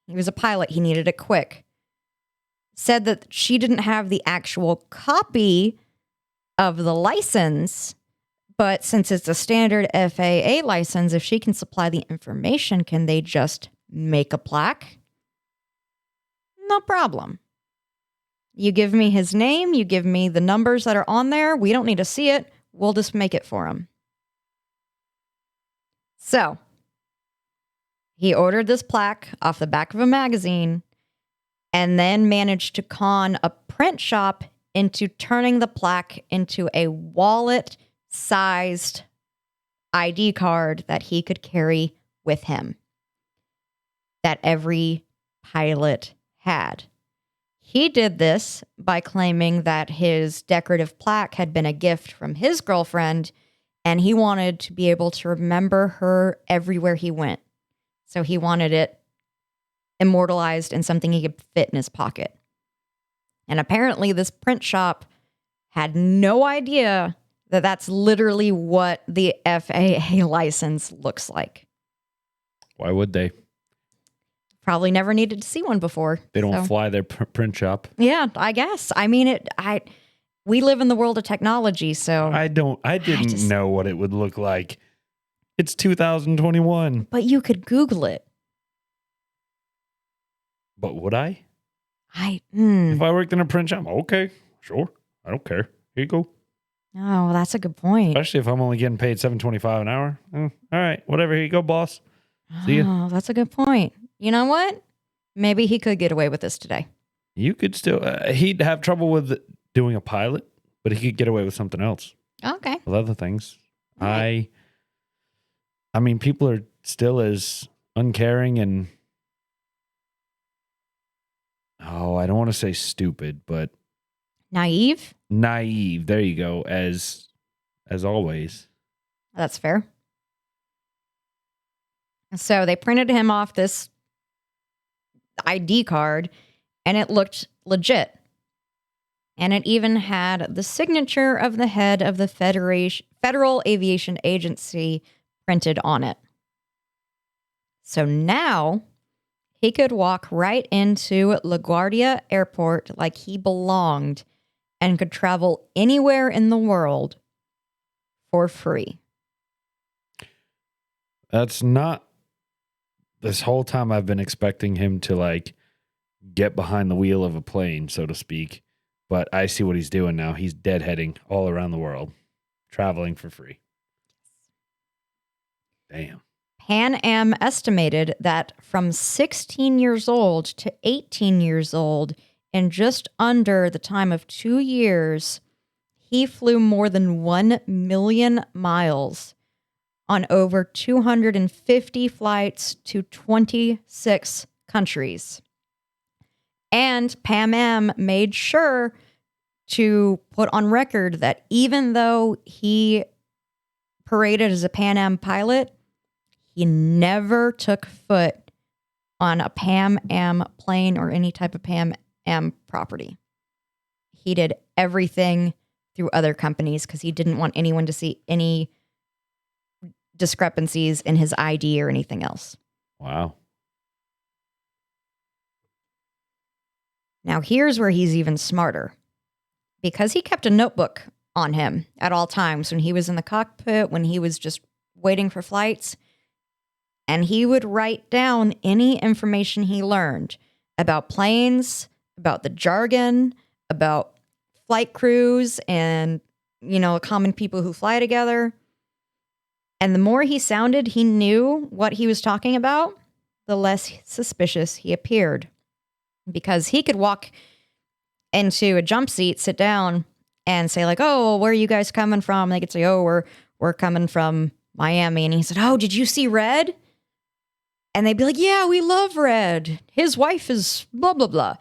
He was a pilot. He needed it quick. Said that she didn't have the actual copy of the license, but since it's a standard FAA license, if she can supply the information, can they just make a plaque? No problem. You give me his name, you give me the numbers that are on there. We don't need to see it. We'll just make it for him. So he ordered this plaque off the back of a magazine and then managed to con a print shop into turning the plaque into a wallet-sized ID card that he could carry with him, that every pilot had. He did this by claiming that his decorative plaque had been a gift from his girlfriend, and he wanted to be able to remember her everywhere he went. So he wanted it immortalized in something he could fit in his pocket. And apparently this print shop had no idea that that's literally what the FAA license looks like. Why would they? Probably never needed to see one before. They don't fly their print shop. Yeah, I guess. I mean, we live in the world of technology, so I didn't know what it would look like. It's 2021. But you could Google it. But would I? If I worked in a print shop, okay, sure. I don't care. Here you go. Oh, that's a good point. Especially if I'm only getting paid $7.25 an hour. All right, whatever. Here you go, boss. See ya. Oh, that's a good point. You know what? Maybe he could get away with this today. You could still, he'd have trouble with doing a pilot, but he could get away with something else. Okay. With other things. Right. I mean, people are still as uncaring and, I don't want to say stupid, but Naive? naive. There you go. As always. That's fair. So they printed him off this ID card and it looked legit. And it even had the signature of the head of the Federal Aviation Agency printed on it. So now he could walk right into LaGuardia Airport like he belonged and could travel anywhere in the world for free. That's not, this whole time I've been expecting him to get behind the wheel of a plane, so to speak. But I see what he's doing now. He's deadheading all around the world, traveling for free. Damn. Pan Am estimated that from 16 years old to 18 years old, in just under the time of 2 years, he flew more than 1 million miles on over 250 flights to 26 countries. And Pan Am made sure to put on record that even though he paraded as a Pan Am pilot, he never took foot on a Pan Am plane or any type of Pan Am property. He did everything through other companies because he didn't want anyone to see any discrepancies in his ID or anything else. Wow. Now, here's where he's even smarter. Because he kept a notebook on him at all times when he was in the cockpit, when he was just waiting for flights, and he would write down any information he learned about planes, about the jargon, about flight crews, and, common people who fly together. And the more he sounded he knew what he was talking about, the less suspicious he appeared. because he could walk into a jump seat, sit down, and say like, "Oh, where are you guys coming from?" And they could say, "Oh, we're coming from Miami." And he said, "Oh, did you see Red?" And they'd be like, "Yeah, we love Red. His wife is blah, blah, blah."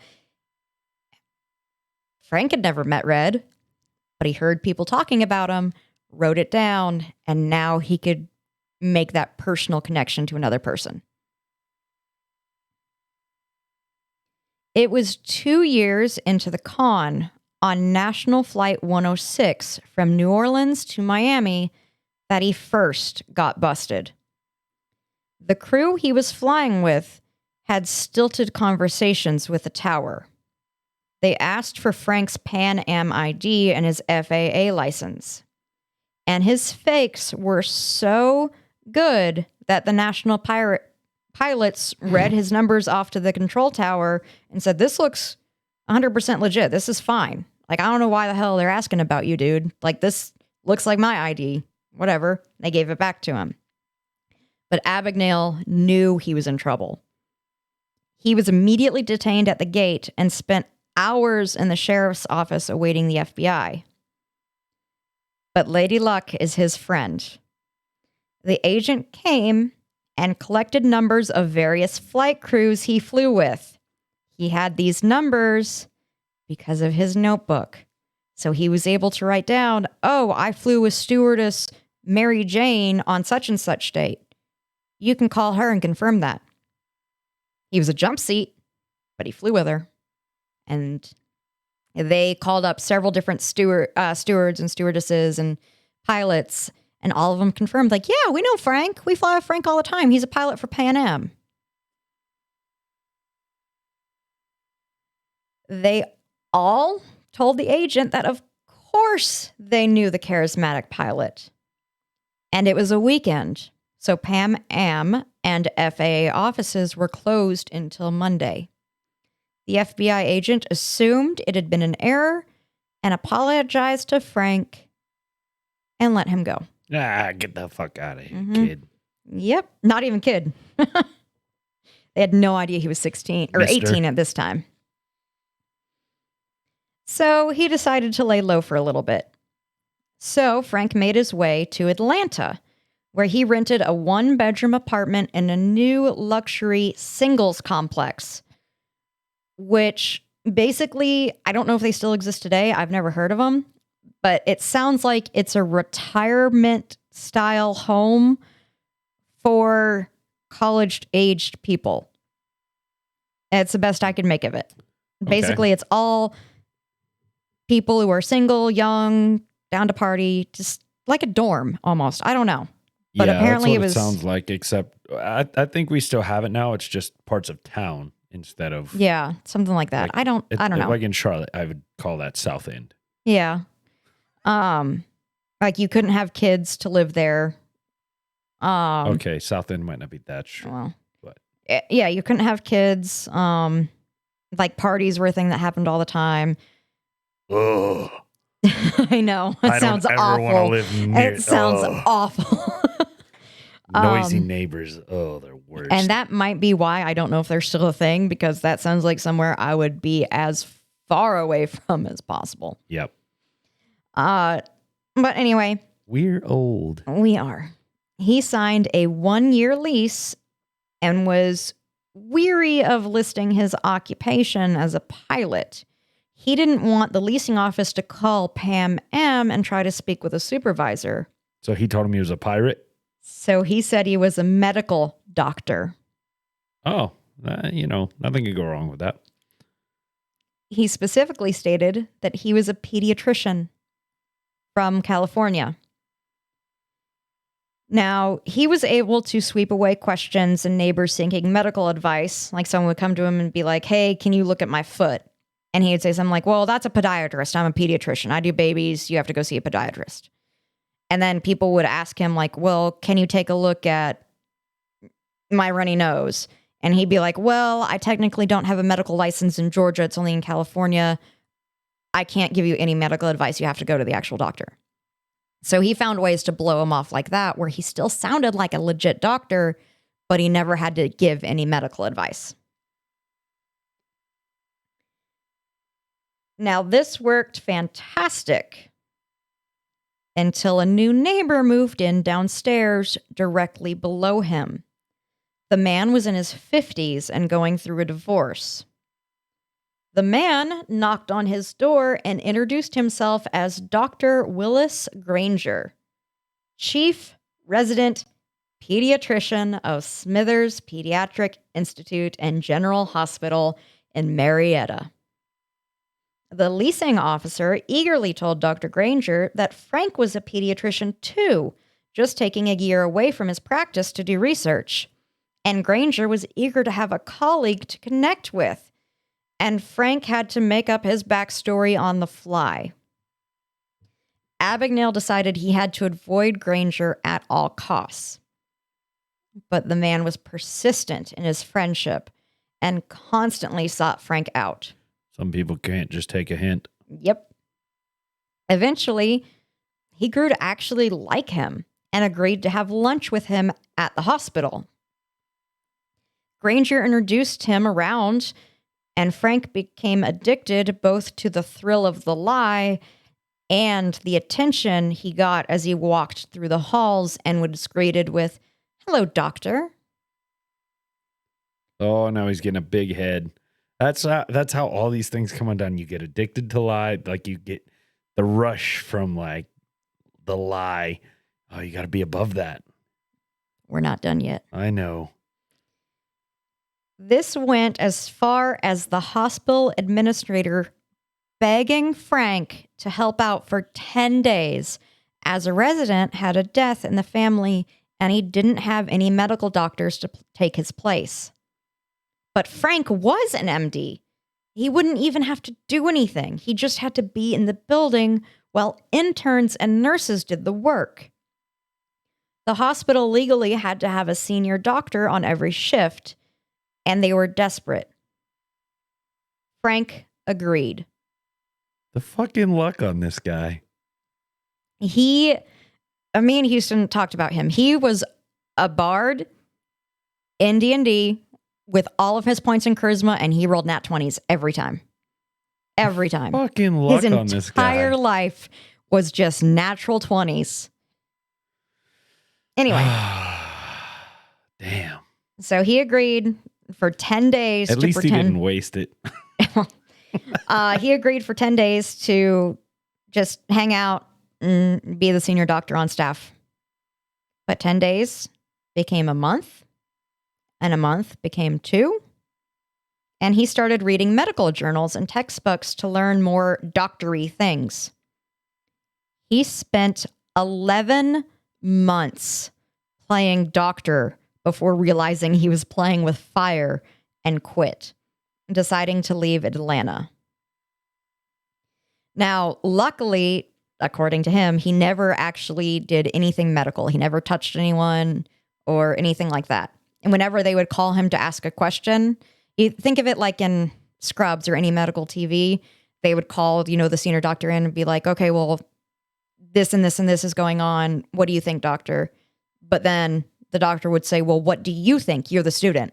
Frank had never met Red, but he heard people talking about him, wrote it down, and now he could make that personal connection to another person. It was 2 years into the con on National Flight 106 from New Orleans to Miami that he first got busted. The crew he was flying with had stilted conversations with the tower. They asked for Frank's Pan Am ID and his FAA license. And his fakes were so good that the national pilots read his numbers off to the control tower and said, "This looks 100% legit. This is fine. Like, I don't know why the hell they're asking about you, dude. Like, this looks like my ID." Whatever. They gave it back to him. But Abagnale knew he was in trouble. He was immediately detained at the gate and spent hours in the sheriff's office awaiting the FBI. But Lady Luck is his friend. The agent came and collected numbers of various flight crews he flew with. He had these numbers because of his notebook. So he was able to write down, "Oh, I flew with stewardess Mary Jane on such and such date. You can call her and confirm that." He was a jump seat, but he flew with her. And they called up several different stewards and stewardesses and pilots, and all of them confirmed, like, "Yeah, we know Frank. We fly with Frank all the time. He's a pilot for Pan Am." They all told the agent that, of course, they knew the charismatic pilot. And it was a weekend, so Pan Am and FAA offices were closed until Monday. The FBI agent assumed it had been an error and apologized to Frank and let him go. Get the fuck out of here, kid. Yep, not even kid. They had no idea he was 16 or 18 at this time. So he decided to lay low for a little bit. So Frank made his way to Atlanta, where he rented a 1-bedroom apartment in a new luxury singles complex, which basically, I don't know if they still exist today. I've never heard of them, but it sounds like it's a retirement style home for college-aged people. It's the best I could make of it. Basically, it's all people who are single, young, down to party, just like a dorm almost. I don't know. But apparently that's what it sounds like, except I think we still have it now. It's just parts of town instead of something like that. Like, I don't know. Like in Charlotte, I would call that South End. Yeah. Like you couldn't have kids to live there. Okay, South End might not be that true. Well, but yeah, you couldn't have kids. Like parties were a thing that happened all the time. Ugh. I know. It sounds awful. It sounds awful. Noisy neighbors. Oh, they're worse. And that might be why I don't know if they're still a thing, because that sounds like somewhere I would be as far away from as possible. Yep. But anyway. We're old. We are. He signed a 1-year lease and was weary of listing his occupation as a pilot. He didn't want the leasing office to call Pan Am and try to speak with a supervisor. So he told him he was a pirate? So he said he was a medical doctor. Oh, nothing could go wrong with that. He specifically stated that he was a pediatrician from California. Now, he was able to sweep away questions and neighbors seeking medical advice. Like someone would come to him and be like, "Hey, can you look at my foot?" And he would say something like, "Well, that's a podiatrist. I'm a pediatrician. I do babies. You have to go see a podiatrist." And then people would ask him like, "Well, can you take a look at my runny nose?" And he'd be like, "Well, I technically don't have a medical license in Georgia. It's only in California. I can't give you any medical advice. You have to go to the actual doctor." So he found ways to blow him off like that, where he still sounded like a legit doctor, but he never had to give any medical advice. Now, this worked fantastic until a new neighbor moved in downstairs directly below him. The man was in his 50s and going through a divorce. The man knocked on his door and introduced himself as Dr. Willis Granger, Chief Resident Pediatrician of Smithers Pediatric Institute and General Hospital in Marietta. The leasing officer eagerly told Dr. Granger that Frank was a pediatrician too, just taking a year away from his practice to do research. And Granger was eager to have a colleague to connect with. And Frank had to make up his backstory on the fly. Abagnale decided he had to avoid Granger at all costs. But the man was persistent in his friendship and constantly sought Frank out. Some people can't just take a hint. Yep. Eventually, he grew to actually like him and agreed to have lunch with him at the hospital. Granger introduced him around, and Frank became addicted both to the thrill of the lie and the attention he got as he walked through the halls and was greeted with, "Hello, doctor." Oh, now he's getting a big head. That's how all these things come undone. You get addicted to lie, like you get the rush from like the lie. Oh, you got to be above that. We're not done yet. I know. This went as far as the hospital administrator begging Frank to help out for 10 days as a resident had a death in the family and he didn't have any medical doctors to take his place. But Frank was an MD. He wouldn't even have to do anything. He just had to be in the building while interns and nurses did the work. The hospital legally had to have a senior doctor on every shift, and they were desperate. Frank agreed. The fucking luck on this guy. Me and Houston talked about him. He was a bard in D&D with all of his points in charisma, and he rolled nat 20s every time. Every time. Fucking luck his on this guy. entire life was just natural 20s. Anyway. Damn. So he agreed for 10 days At to least pretend. he didn't waste it. He agreed for 10 days to just hang out and be the senior doctor on staff. But 10 days became a month, and a month became 2. And he started reading medical journals and textbooks to learn more doctory things. He spent 11 months playing doctor before realizing he was playing with fire and quit, deciding to leave Atlanta. Now, luckily, according to him, he never actually did anything medical. He never touched anyone or anything like that. And whenever they would call him to ask a question, you think of it like in Scrubs or any medical TV, they would call, the senior doctor in and be like, okay, well, this and this and this is going on. What do you think, doctor? But then the doctor would say, well, what do you think? You're the student.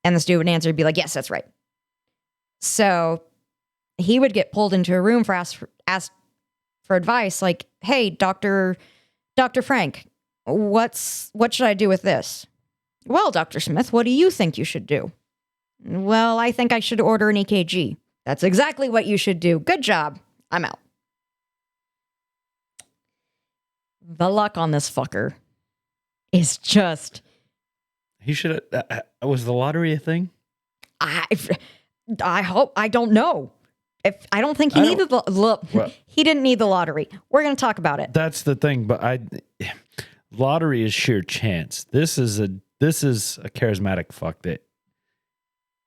And the student answer would be like, yes, that's right. So he would get pulled into a room for ask for advice, like, hey, Dr. Frank, what should I do with this? Well, Dr. Smith, what do you think you should do? Well, I think I should order an EKG. That's exactly what you should do. Good job. I'm out. The luck on this fucker is just... He should have... was the lottery a thing? I hope... I don't know. I don't think he needed the... He didn't need the lottery. We're going to talk about it. That's the thing, but lottery is sheer chance. This is a charismatic fuck that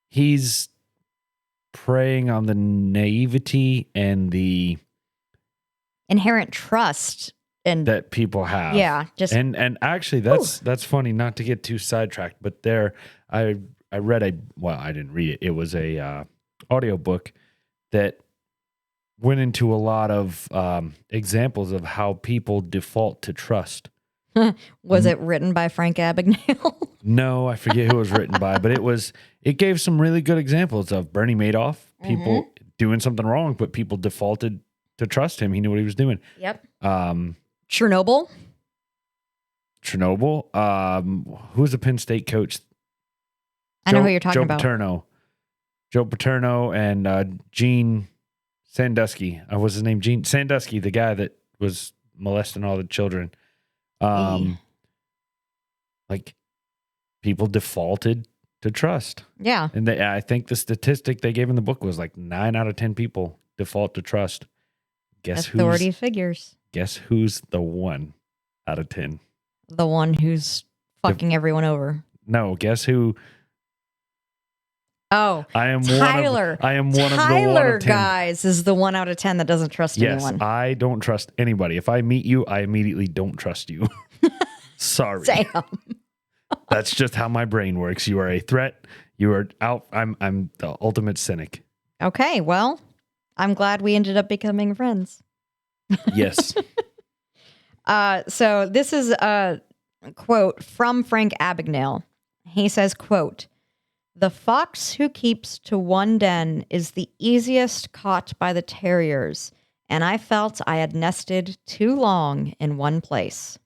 he's preying on the naivety and the inherent trust and that people have. Yeah, just and actually that's funny, not to get too sidetracked, but I read I didn't read it. It was a audiobook that went into a lot of examples of how people default to trust. Was it written by Frank Abagnale? No, I forget who it was written by, but it gave some really good examples of Bernie Madoff, people doing something wrong, but people defaulted to trust him. He knew what he was doing. Yep. Chernobyl. Who's the Penn State coach? I know who you're talking about. Joe Paterno and Gene Sandusky. What's his name? Gene Sandusky, the guy that was molesting all the children. Like, people defaulted to trust. Yeah. And I think the statistic they gave in the book was like 9 out of 10 people default to trust. Authority figures. Guess who's the 1 out of 10? The one who's fucking everyone over. No, guess who? Oh, Tyler. I am one of the 1 Tyler, of 10. guys, is the 1 out of 10 that doesn't trust anyone. Yes, I don't trust anybody. If I meet you, I immediately don't trust you. Sorry. Damn. That's just how my brain works. You are a threat. You are out. I'm the ultimate cynic. Okay, well, I'm glad we ended up becoming friends. Yes. So this is a quote from Frank Abagnale. He says, quote, "The fox who keeps to one den is the easiest caught by the terriers, and I felt I had nested too long in one place."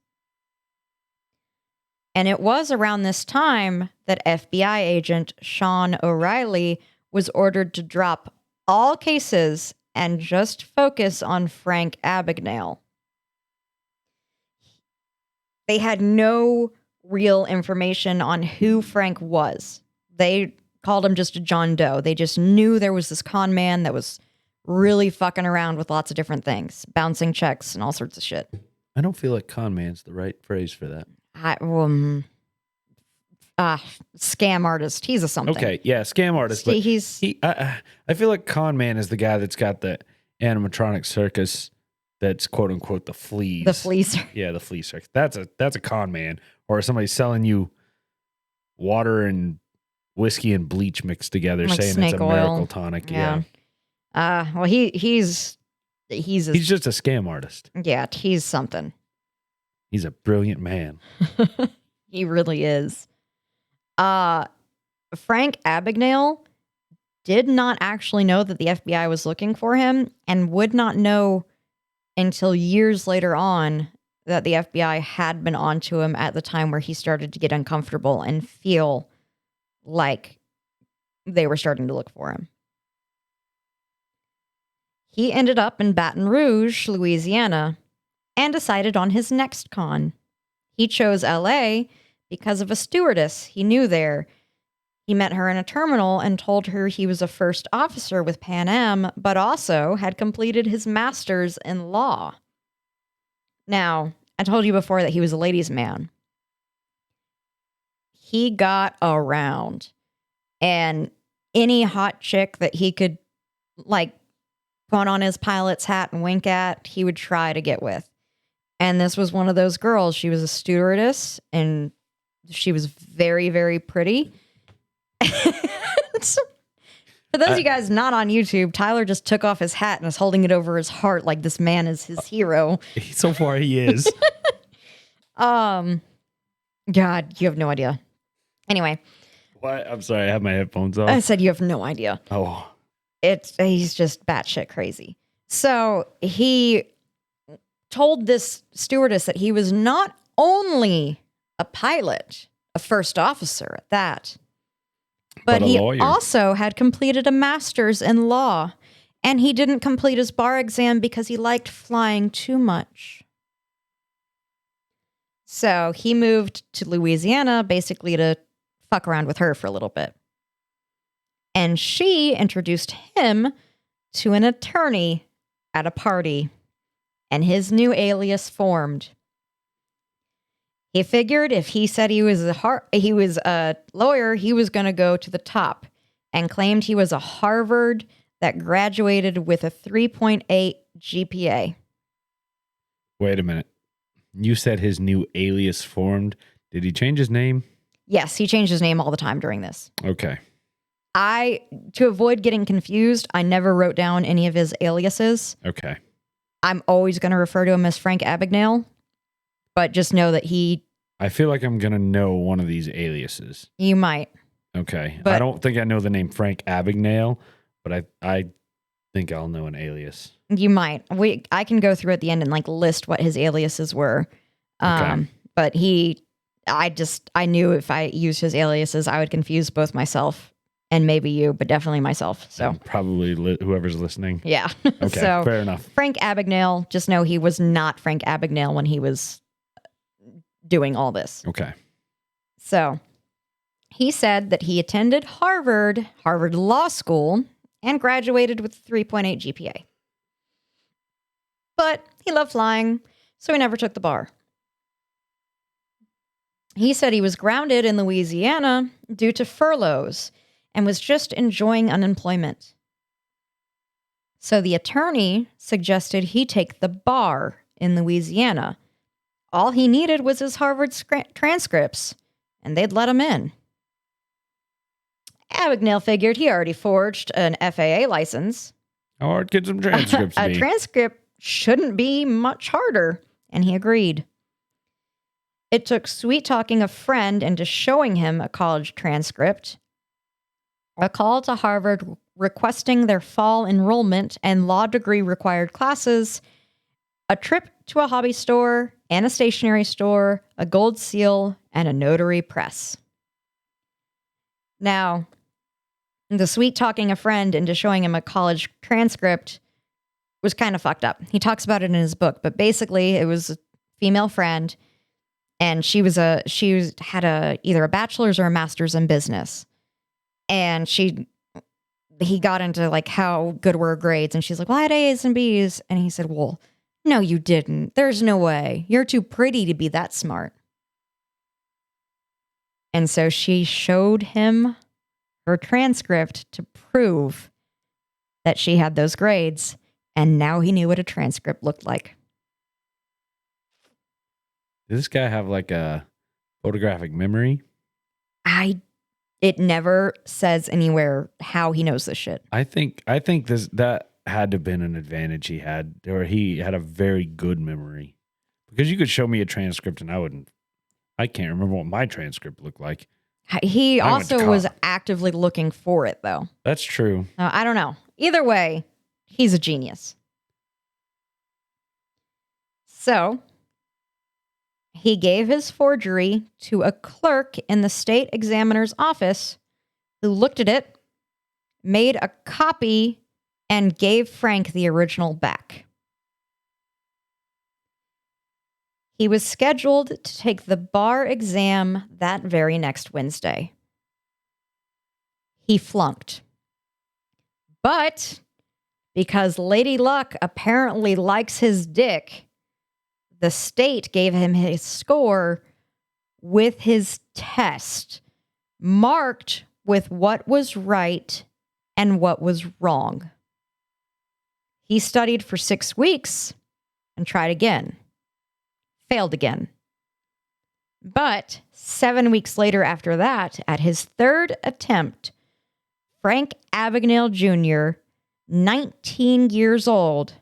And it was around this time that FBI agent Sean O'Reilly was ordered to drop all cases and just focus on Frank Abagnale. They had no real information on who Frank was. They called him just a John Doe. They just knew there was this con man that was really fucking around with lots of different things, bouncing checks and all sorts of shit. I don't feel like con man's the right phrase for that. Scam artist. He's a something. Okay, yeah, scam artist. But I feel like con man is the guy that's got the animatronic circus that's quote unquote the fleas. The fleas. Yeah, the flea circus. That's a con man, or somebody selling you water and whiskey and bleach mixed together, like saying snake it's a oil. miracle tonic. Yeah. Well, he's just a scam artist. Yeah, he's something. He's a brilliant man. He really is. Frank Abagnale did not actually know that the FBI was looking for him and would not know until years later on that the FBI had been onto him at the time where he started to get uncomfortable and feel like they were starting to look for him. He ended up in Baton Rouge, Louisiana, and decided on his next con. He chose LA because of a stewardess he knew there. He met her in a terminal and told her he was a first officer with Pan Am, but also had completed his master's in law. Now, I told you before that he was a ladies' man. He got around, and any hot chick that he could, like, put on his pilot's hat and wink at, he would try to get with. And this was one of those girls. She was a stewardess, and she was very, very pretty. For those of you guys not on YouTube, Tyler just took off his hat and is holding it over his heart like this man is his hero. So far, he is. God, you have no idea. Anyway. What? I'm sorry, I have my headphones off. I said you have no idea. Oh. He's just batshit crazy. So he told this stewardess that he was not only a pilot, a first officer at that, but he also had completed a master's in law, and he didn't complete his bar exam because he liked flying too much. So he moved to Louisiana basically to fuck around with her for a little bit. And she introduced him to an attorney at a party, and his new alias formed. He figured if he said he was a lawyer, he was going to go to the top, and claimed he was a Harvard that graduated with a 3.8 GPA. Wait a minute. You said his new alias formed. Did he change his name? Yes, he changed his name all the time during this. Okay. To avoid getting confused, I never wrote down any of his aliases. Okay. I'm always going to refer to him as Frank Abagnale, but just know that I feel like I'm going to know one of these aliases. You might. Okay. But I don't think I know the name Frank Abagnale, but I think I'll know an alias. You might. I can go through at the end and like list what his aliases were. Okay. But I knew if I used his aliases, I would confuse both myself and maybe you, but definitely myself. So And probably whoever's listening. yeah. Okay, So fair enough. Frank Abagnale, just know he was not Frank Abagnale when he was doing all this. Okay. So he said that he attended Harvard Law School, and graduated with a 3.8 GPA. But he loved flying, so he never took the bar. He said he was grounded in Louisiana due to furloughs and was just enjoying unemployment. So the attorney suggested he take the bar in Louisiana. All he needed was his Harvard transcripts, and they'd let him in. Abagnale figured he already forged an FAA license. How hard could some transcripts A be? transcript shouldn't be much harder, and he agreed. It took sweet-talking a friend into showing him a college transcript, a call to Harvard requesting their fall enrollment and law degree required classes, a trip to a hobby store and a stationery store, a gold seal, and a notary press. Now, the sweet-talking a friend into showing him a college transcript was kind of fucked up. He talks about it in his book, but basically it was a female friend, and she had either a bachelor's or a master's in business. And he got into like how good were her grades, and she's like, well, I had A's and B's. And he said, well, no, you didn't. There's no way. You're too pretty to be that smart. And so she showed him her transcript to prove that she had those grades, and now he knew what a transcript looked like. Does this guy have like a photographic memory? It never says anywhere how he knows this shit. I think that had to have been an advantage he had, or he had a very good memory. Because you could show me a transcript and I can't remember what my transcript looked like. He I went to also was college. actively looking for it, though. That's true. I don't know. Either way, he's a genius. So he gave his forgery to a clerk in the state examiner's office who looked at it, made a copy, and gave Frank the original back. He was scheduled to take the bar exam that very next Wednesday. He flunked. But because Lady Luck apparently likes his dick, the state gave him his score with his test, marked with what was right and what was wrong. He studied for 6 weeks and tried again. Failed again. But 7 weeks later after that, at his third attempt, Frank Abagnale Jr., 19 years old,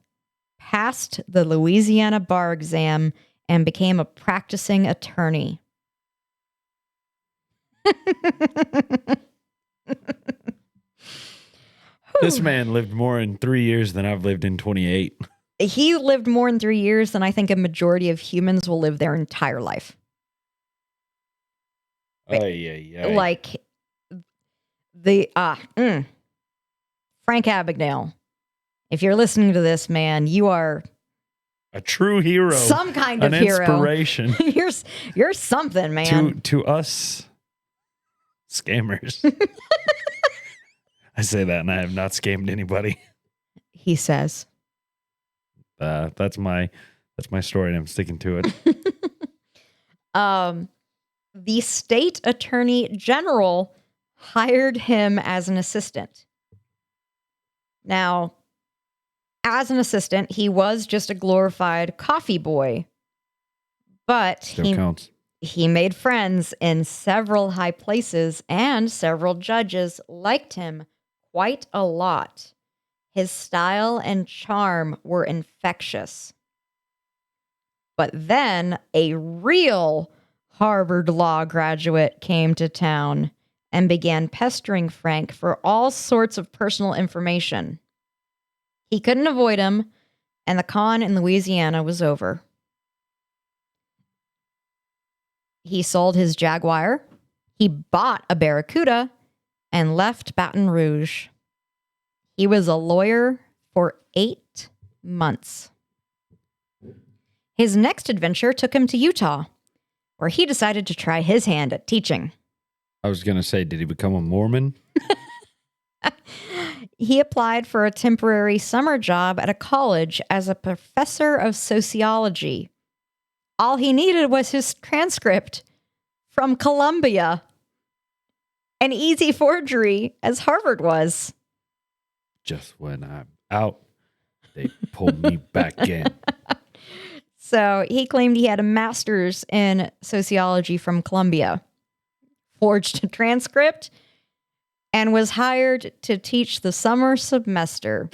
passed the Louisiana bar exam and became a practicing attorney. This man lived more in 3 years than I've lived in 28. He lived more in 3 years than I think a majority of humans will live their entire life. Like Frank Abagnale. If you're listening to this, man, you are a true hero. Some kind of an hero. Inspiration. You're something, man. To us scammers. I say that and I have not scammed anybody. He says. That's my story and I'm sticking to it. The state attorney general hired him as an assistant. Now, as an assistant, he was just a glorified coffee boy, but Still counts. He made friends in several high places, and several judges liked him quite a lot. His style and charm were infectious. But then a real Harvard Law graduate came to town and began pestering Frank for all sorts of personal information. He couldn't avoid him, and the con in Louisiana was over. He sold his Jaguar, he bought a Barracuda, and left Baton Rouge. He was a lawyer for 8 months. His next adventure took him to Utah, where he decided to try his hand at teaching. I was going to say, did he become a Mormon? He applied for a temporary summer job at a college as a professor of sociology. All he needed was his transcript from Columbia. An easy forgery, as Harvard was. Just when I'm out, they pulled me back in. So he claimed he had a master's in sociology from Columbia, forged a transcript, and was hired to teach the summer semester.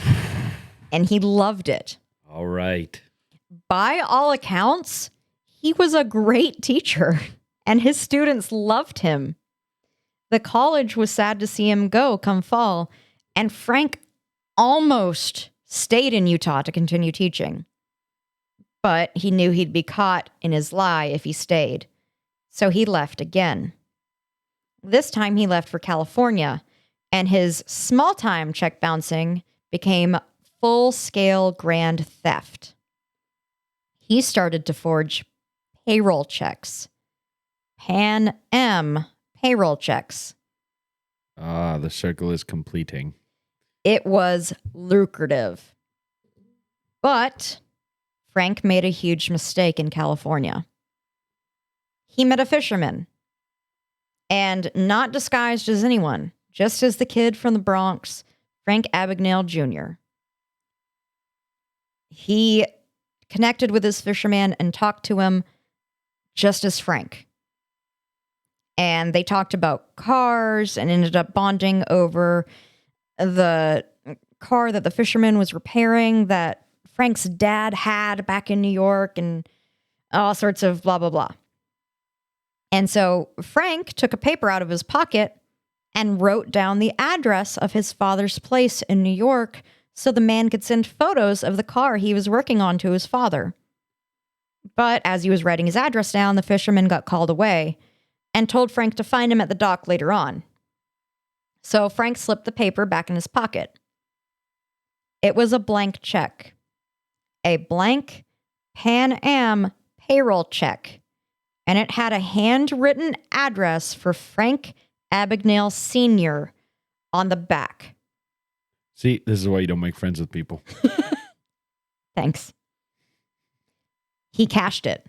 And he loved it. All right. By all accounts, he was a great teacher, and his students loved him. The college was sad to see him go come fall, and Frank almost stayed in Utah to continue teaching. But he knew he'd be caught in his lie if he stayed, so he left again. This time he left for California, and his small-time check bouncing became full-scale grand theft. He started to forge payroll checks. Pan Am payroll checks. Ah, the circle is completing. It was lucrative. But Frank made a huge mistake in California. He met a fisherman, and not disguised as anyone, just as the kid from the Bronx, Frank Abagnale Jr. He connected with this fisherman and talked to him just as Frank. And they talked about cars and ended up bonding over the car that the fisherman was repairing that Frank's dad had back in New York and all sorts of blah, blah, blah. And so Frank took a paper out of his pocket and wrote down the address of his father's place in New York so the man could send photos of the car he was working on to his father. But as he was writing his address down, the fisherman got called away and told Frank to find him at the dock later on. So Frank slipped the paper back in his pocket. It was a blank check. A blank Pan Am payroll check. And it had a handwritten address for Frank Abagnale Sr. on the back. See, this is why you don't make friends with people. Thanks. He cashed it.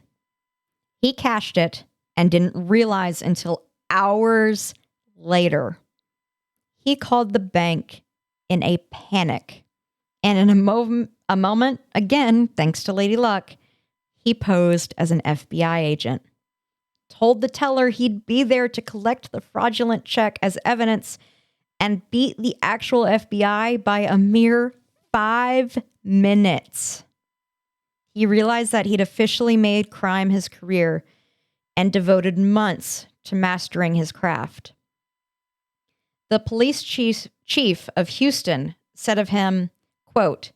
He cashed it and didn't realize until hours later. He called the bank in a panic. And in a moment, again, thanks to Lady Luck, he posed as an FBI agent. Told the teller he'd be there to collect the fraudulent check as evidence and beat the actual FBI by a mere 5 minutes. He realized that he'd officially made crime his career and devoted months to mastering his craft. The police chief of Houston said of him, quote,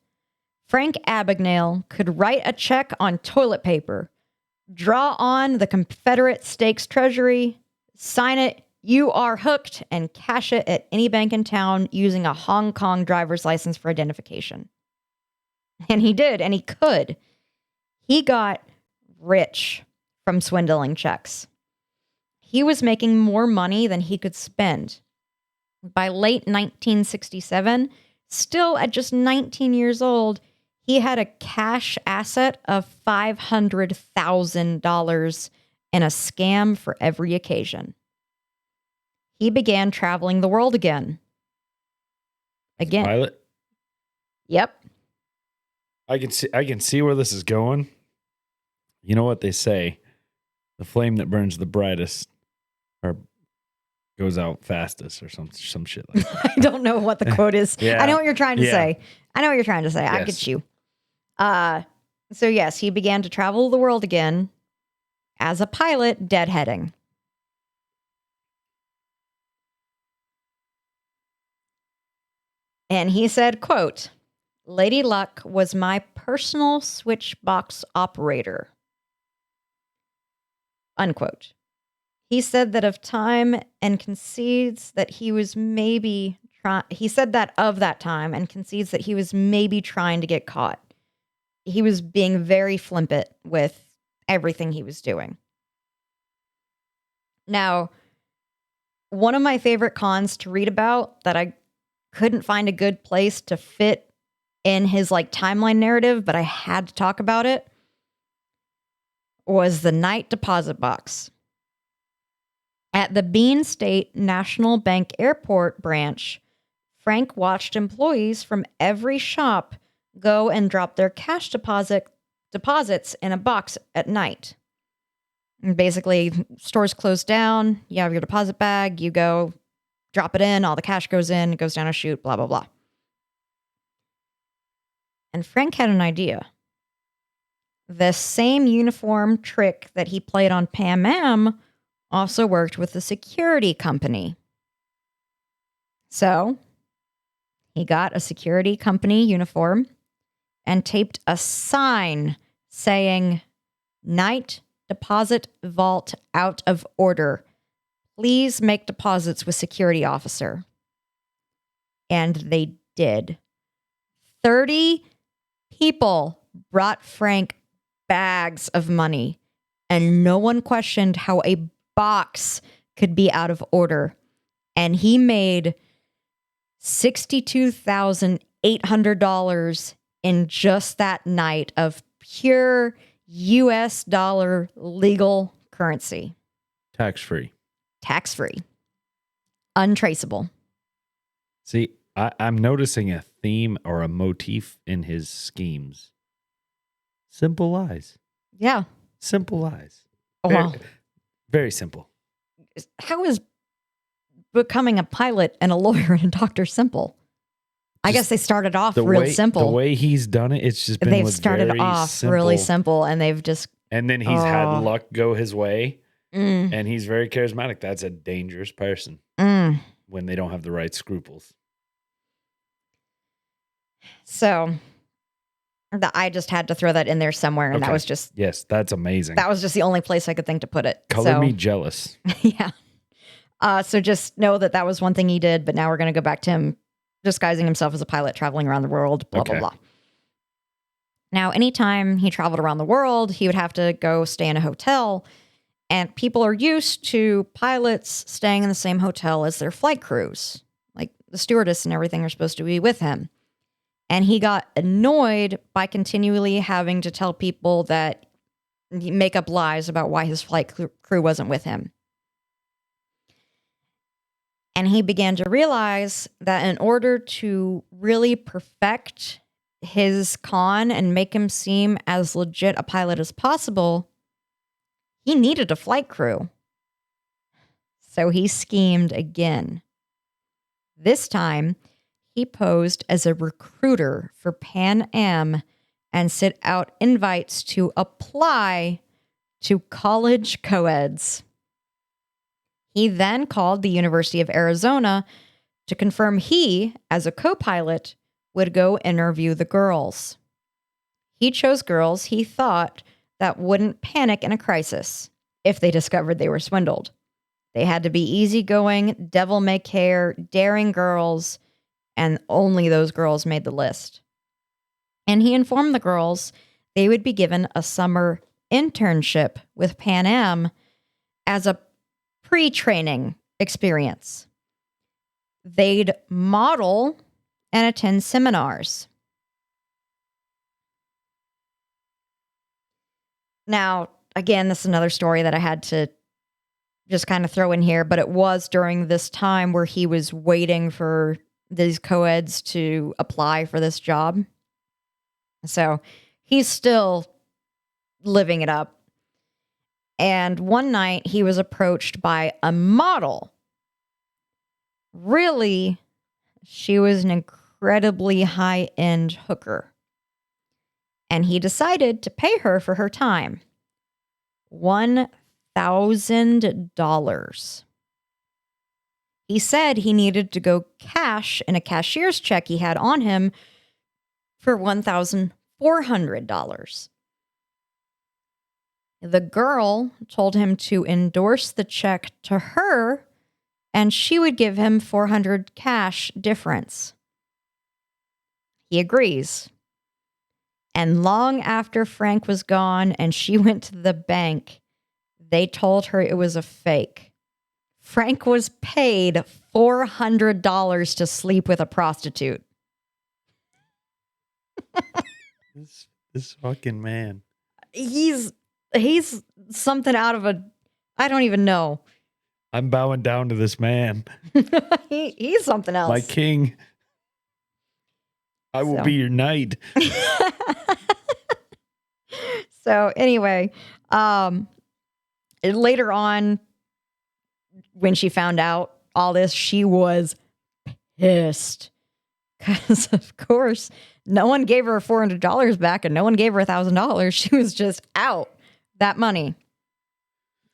Frank Abagnale could write a check on toilet paper, draw on the Confederate States Treasury, sign it, you are hooked, and cash it at any bank in town using a Hong Kong driver's license for identification. And he did, and he could. He got rich from swindling checks. He was making more money than he could spend. By late 1967, still at just 19 years old, he had a cash asset of $500,000 and a scam for every occasion. He began traveling the world again. Pilot? Yep. I can see where this is going. You know what they say? The flame that burns the brightest or goes out fastest or some shit like that. I don't know what the quote is. Yeah. I know what you're trying to Yeah. say. I know what you're trying to say. I Yes. get you. So yes, he began to travel the world again as a pilot, deadheading. And he said, quote, Lady Luck was my personal switchbox operator. Unquote. He said that of time and concedes that he was maybe he said that of that time and concedes that he was maybe trying to get caught. He was being very flippant with everything he was doing. Now, one of my favorite cons to read about that I couldn't find a good place to fit in his like timeline narrative, but I had to talk about it, was the night deposit box. At the Bean State National Bank Airport branch, Frank watched employees from every shop go and drop their cash deposits in a box at night. And basically, stores close down, you have your deposit bag, you go, drop it in, all the cash goes in, it goes down a chute, blah, blah, blah. And Frank had an idea. The same uniform trick that he played on Pam Am also worked with the security company. So he got a security company uniform and taped a sign saying, "Night deposit vault out of order. Please make deposits with security officer." And they did. 30 people brought Frank bags of money, and no one questioned how a box could be out of order. And he made $62,800 in just that night of pure US dollar legal currency. Tax-free. Tax-free. Untraceable. See, I'm noticing a theme or a motif in his schemes. Simple lies. Yeah. Simple lies. Oh, wow. Very simple. How is becoming a pilot and a lawyer and a doctor simple? I guess they started off real simple. The way he's done it, it's just been they've started off really simple, and they've just... And then he's had luck go his way, and he's very charismatic. That's a dangerous person when they don't have the right scruples. So I just had to throw that in there somewhere, and that was just... Yes, that's amazing. That was just the only place I could think to put it. Color me jealous. Yeah. So just know that was one thing he did, but now we're going to go back to him disguising himself as a pilot, traveling around the world, blah, blah, blah. Now, anytime he traveled around the world, he would have to go stay in a hotel, and people are used to pilots staying in the same hotel as their flight crews. Like the stewardess and everything are supposed to be with him. And he got annoyed by continually having to tell people that make up lies about why his flight crew wasn't with him. And he began to realize that in order to really perfect his con and make him seem as legit a pilot as possible, he needed a flight crew. So he schemed again. This time, he posed as a recruiter for Pan Am and sent out invites to apply to college co-eds. He then called the University of Arizona to confirm he, as a co-pilot, would go interview the girls. He chose girls he thought that wouldn't panic in a crisis if they discovered they were swindled. They had to be easygoing, devil-may-care, daring girls, and only those girls made the list. And he informed the girls they would be given a summer internship with Pan Am as a pre-training experience. They'd model and attend seminars. Now, again, this is another story that I had to just kind of throw in here, but it was during this time where he was waiting for these co-eds to apply for this job. So he's still living it up. And one night he was approached by a model. Really, she was an incredibly high-end hooker. And he decided to pay her for her time. $1,000. He said he needed to go cash in a cashier's check he had on him for $1,400. The girl told him to endorse the check to her, and she would give him $400 cash difference. He agrees. And long after Frank was gone and she went to the bank, they told her it was a fake. Frank was paid $400 to sleep with a prostitute. This fucking man. He's something out of a, I don't even know. I'm bowing down to this man. He's something else. My king. I will be your knight. So anyway, later on, when she found out all this, she was pissed. Because, of course, no one gave her $400 back and no one gave her $1,000. She was just out that money.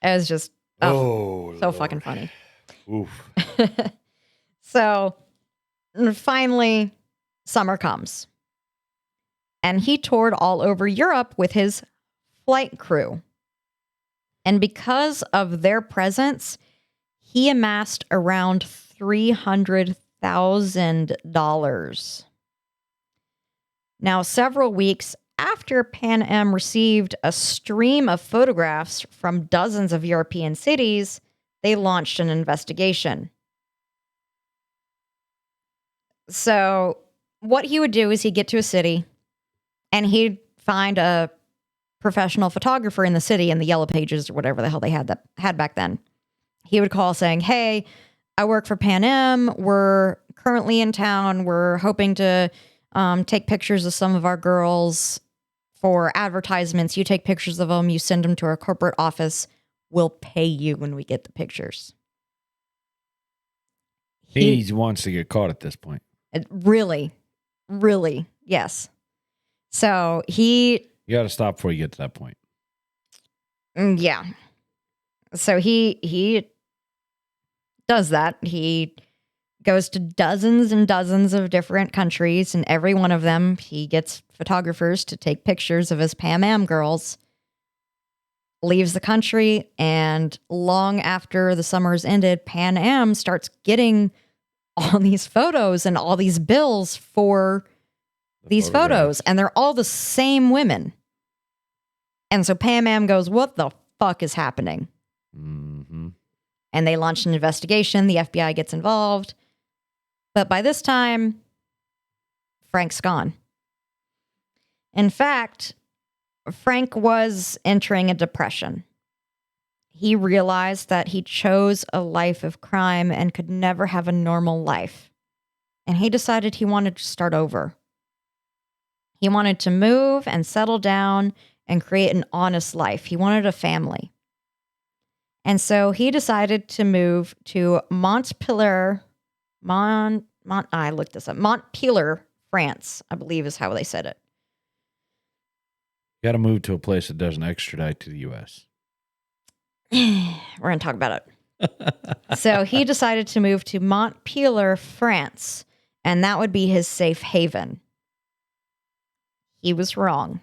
It was just, so Lord. Fucking funny. Oof. So, finally, summer comes. And he toured all over Europe with his flight crew. And because of their presence, he amassed around $300,000. Now, several weeks after Pan Am received a stream of photographs from dozens of European cities, they launched an investigation. So, what he would do is he'd get to a city and he'd find a professional photographer in the city in the Yellow Pages or whatever the hell they had back then. He would call saying, "Hey, I work for Pan Am. We're currently in town. We're hoping to take pictures of some of our girls for advertisements. You take pictures of them. You send them to our corporate office. We'll pay you when we get the pictures." He wants to get caught at this point. Really, yes. So you got to stop before you get to that point. Yeah. So he does that. He goes to dozens and dozens of different countries, and every one of them, he gets photographers to take pictures of his Pan Am girls, leaves the country, and long after the summer's ended, Pan Am starts getting all these photos and all these bills for these photos, and they're all the same women. And so Pan Am goes, "What the fuck is happening?" Mm-hmm. And they launch an investigation. The FBI gets involved. But by this time, Frank's gone. In fact, Frank was entering a depression. He realized that he chose a life of crime and could never have a normal life. And he decided he wanted to start over. He wanted to move and settle down and create an honest life. He wanted a family. And so he decided to move to Montpellier, Montpellier, France, I believe is how they said it. You got to move to a place that doesn't extradite to the U.S. We're going to talk about it. So he decided to move to Montpellier, France, and that would be his safe haven. He was wrong.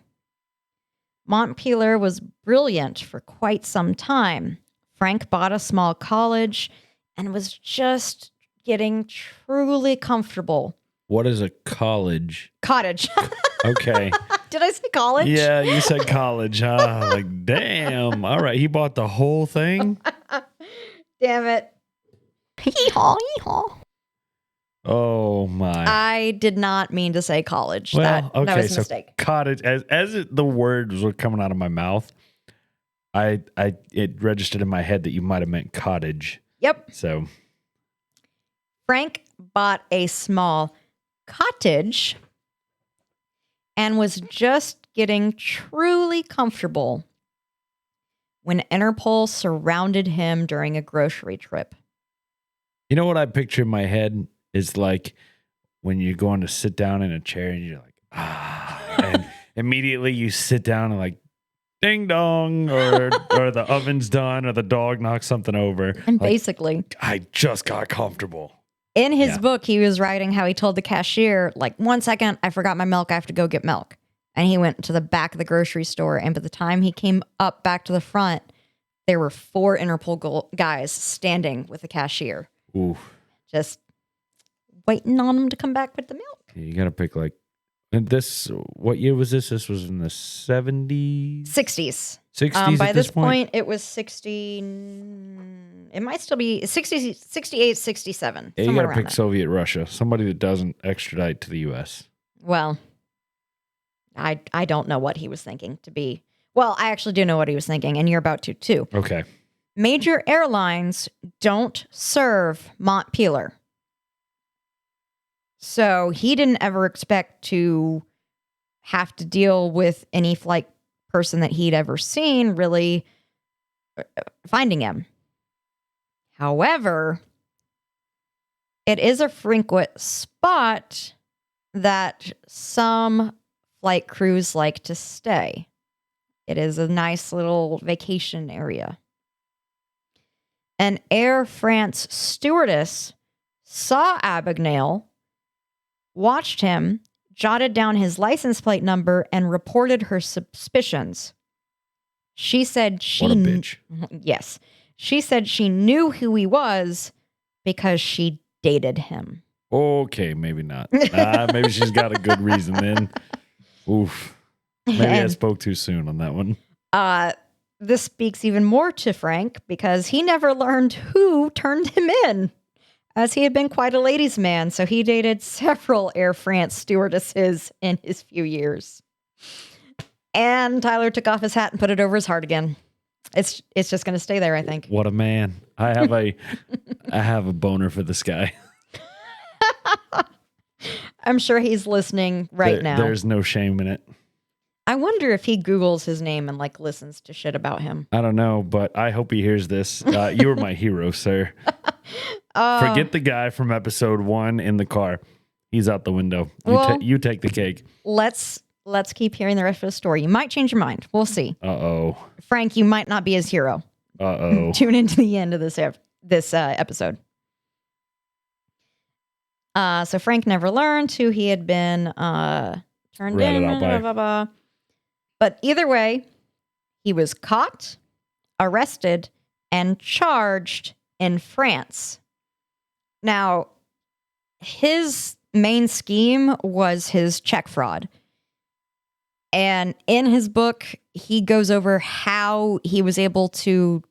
Montpellier was brilliant for quite some time. Frank bought a small college and was just getting truly comfortable. What is a college? Cottage. Okay. Did I say college? Yeah, you said college. Like, damn. All right. He bought the whole thing? Damn it. Hee-haw, hee-haw. Oh, my. I did not mean to say college. Well, that okay, was a so mistake. Cottage, the words were coming out of my mouth, it registered in my head that you might have meant cottage. Yep. So Frank bought a small cottage and was just getting truly comfortable when Interpol surrounded him during a grocery trip. You know what I picture in my head is like when you're going to sit down in a chair and you're like, and immediately you sit down and like, ding dong, or the oven's done, or the dog knocks something over. And like, basically, I just got comfortable. In his Yeah. book, he was writing how he told the cashier, like, 1 second, I forgot my milk. I have to go get milk. And he went to the back of the grocery store. And by the time he came up back to the front, there were 4 Interpol guys standing with the cashier, Ooh. just waiting on him to come back with the milk. You got to pick like, and this, what year was this? This was in the 70s? 60s. 60s By at this this point? point, it was 60. It might still be 60, 68, 67. Yeah, you somewhere got to around pick that. Soviet Russia. Somebody that doesn't extradite to the U.S. Well, I don't know what he was thinking to be. Well, I actually do know what he was thinking, and you're about to too. Okay. Major airlines don't serve Montpelier. So he didn't ever expect to have to deal with any flight person that he'd ever seen really finding him. However, it is a frequent spot that some flight crews like to stay. It is a nice little vacation area. An Air France stewardess saw Abagnale, watched him, jotted down his license plate number, and reported her suspicions. She said she... What a bitch. Yes. She said she knew who he was because she dated him. Okay, maybe not. Maybe she's got a good reason then. Oof. Maybe I And, spoke too soon on that one. this speaks even more to Frank because he never learned who turned him in, as he had been quite a ladies' man, so he dated several Air France stewardesses in his few years. And Tyler took off his hat and put it over his heart again. It's just going to stay there, I think. What a man. I have a boner for this guy. I'm sure he's listening right now. There's no shame in it. I wonder if he Googles his name and like listens to shit about him. I don't know, but I hope he hears this. You were my hero, sir. Forget the guy from episode 1 in the car. He's out the window. You take the cake. Let's keep hearing the rest of the story. You might change your mind. We'll see. Uh-oh. Frank, you might not be his hero. Uh-oh. Tune into the end of this episode. So Frank never learned who he had been turned Ratted in. out by. Blah, blah, blah. But either way, he was caught, arrested, and charged in France. Now, his main scheme was his check fraud. And in his book, he goes over how he was able to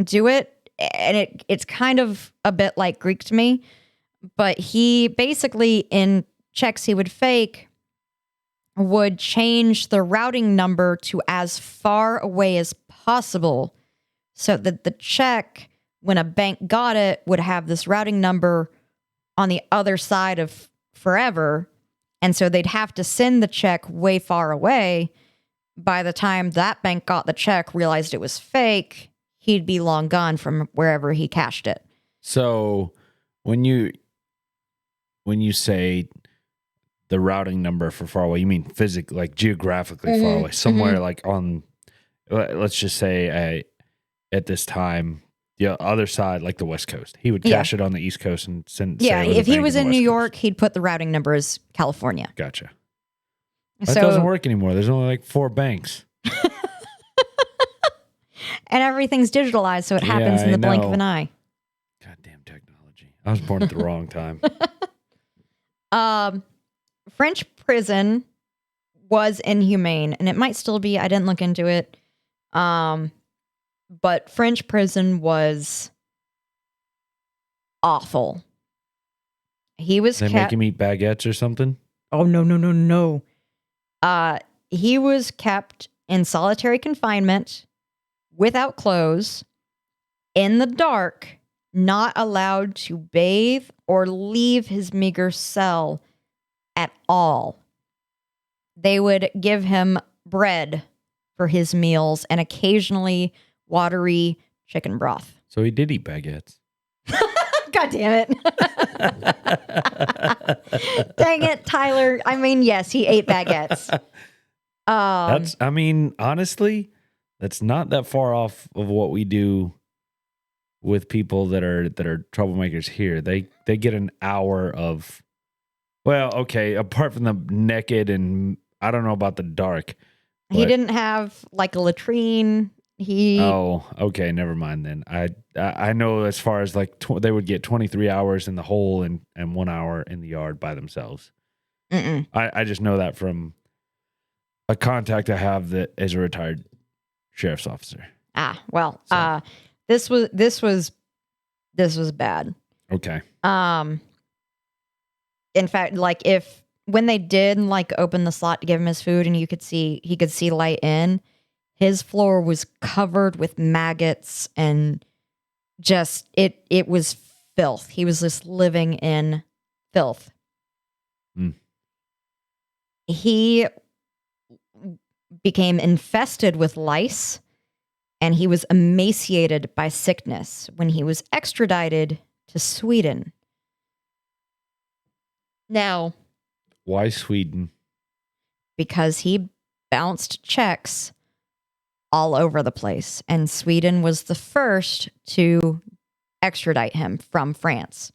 do it. And it's kind of a bit like Greek to me. But he basically, in checks he would fake, would change the routing number to as far away as possible so that the check, when a bank got it, would have this routing number on the other side of forever. And so they'd have to send the check way far away. By the time that bank got the check, realized it was fake, he'd be long gone from wherever he cashed it. So when you say the routing number for far away, you mean physically, like geographically far away, somewhere like on, let's just say at this time, the other side, like the West Coast. He would cash it on the East Coast and send. Yeah, if he was in New West York, Coast. he'd put the routing number as California. Gotcha. That doesn't work anymore. There's only like 4 banks. And everything's digitalized, so it happens in the blink of an eye. Goddamn technology. I was born at the wrong time. French prison was inhumane, and it might still be. I didn't look into it. But French prison was awful. He was They make him eat baguettes or something? Oh, no. He was kept in solitary confinement, without clothes, in the dark, not allowed to bathe or leave his meager cell at all. They would give him bread for his meals and occasionally watery chicken broth. So he did eat baguettes. God damn it. Dang it, Tyler. I mean, yes, he ate baguettes. Honestly, that's not that far off of what we do with people that are troublemakers here. They get an hour of, well, okay, apart from the naked and I don't know about the dark. He didn't have like a latrine. Oh, okay, never mind then. I know as far as like they would get 23 hours in the hole and 1 hour in the yard by themselves. I just know that from a contact I have that is a retired sheriff's officer. Well, so. This was bad. Okay. In fact, like when they did like open the slot to give him his food and he could see light in, his floor was covered with maggots and just it was filth. He was just living in filth. He became infested with lice, and he was emaciated by sickness when he was extradited to Sweden. Now, why Sweden? Because he bounced checks all over the place, and Sweden was the first to extradite him from France.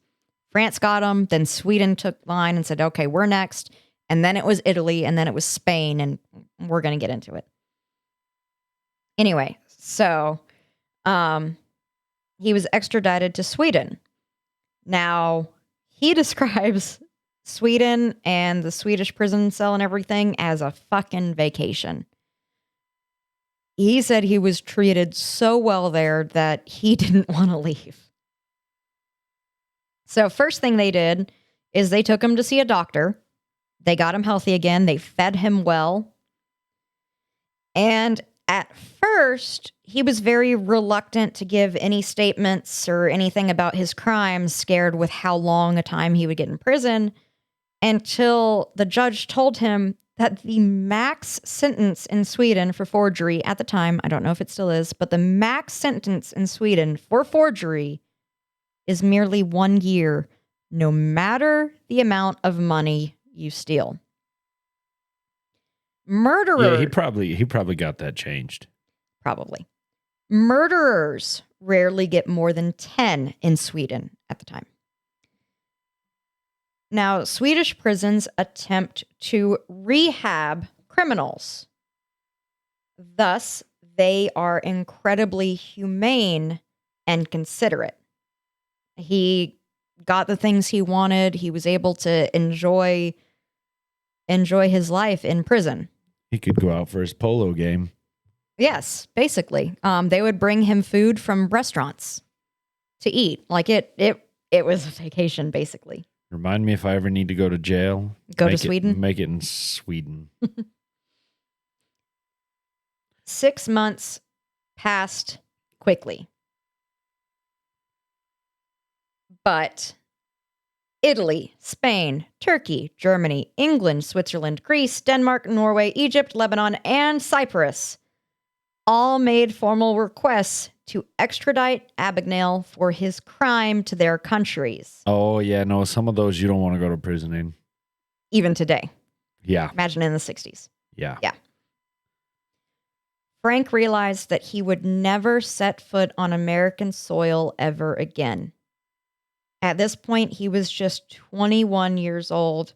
France got him, then Sweden took line and said, okay, we're next. And then it was Italy, and then it was Spain, and we're going to get into it. Anyway, so he was extradited to Sweden. Now, he describes Sweden and the Swedish prison cell and everything as a fucking vacation. He said he was treated so well there that he didn't want to leave. So first thing they did is they took him to see a doctor. They got him healthy again. They fed him well. And at first, he was very reluctant to give any statements or anything about his crimes, scared with how long a time he would get in prison, until the judge told him that the max sentence in Sweden for forgery at the time, I don't know if it still is, but the max sentence in Sweden for forgery is merely 1 year, no matter the amount of money you steal. Murderer. Yeah, he probably got that changed. Probably. Murderers rarely get more than 10 in Sweden at the time. Now, Swedish prisons attempt to rehab criminals. Thus, they are incredibly humane and considerate. He got the things he wanted. He was able to enjoy his life in prison. He could go out for his polo game. Yes, basically. They would bring him food from restaurants to eat. Like it was a vacation, basically. Remind me if I ever need to go to jail. Go to Sweden? Make it in Sweden. 6 months passed quickly. But Italy, Spain, Turkey, Germany, England, Switzerland, Greece, Denmark, Norway, Egypt, Lebanon, and Cyprus all made formal requests to extradite Abagnale for his crime to their countries. Oh, yeah. No, some of those you don't want to go to prison in. Even today. Yeah. Imagine in the 60s. Yeah. Yeah. Frank realized that he would never set foot on American soil ever again. At this point, he was just 21 years old,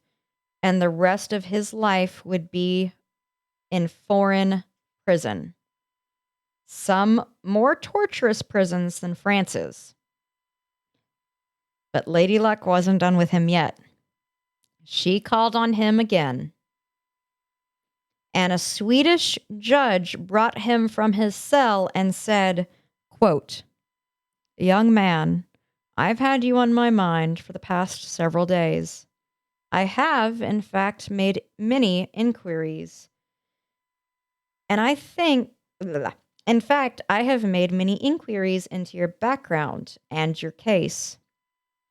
and the rest of his life would be in foreign prison. Some more torturous prisons than France's. But Lady Luck wasn't done with him yet. She called on him again. And a Swedish judge brought him from his cell and said, quote, "Young man, I've had you on my mind for the past several days. I have, in fact, made many inquiries. And I think... In fact, I have made many inquiries into your background and your case.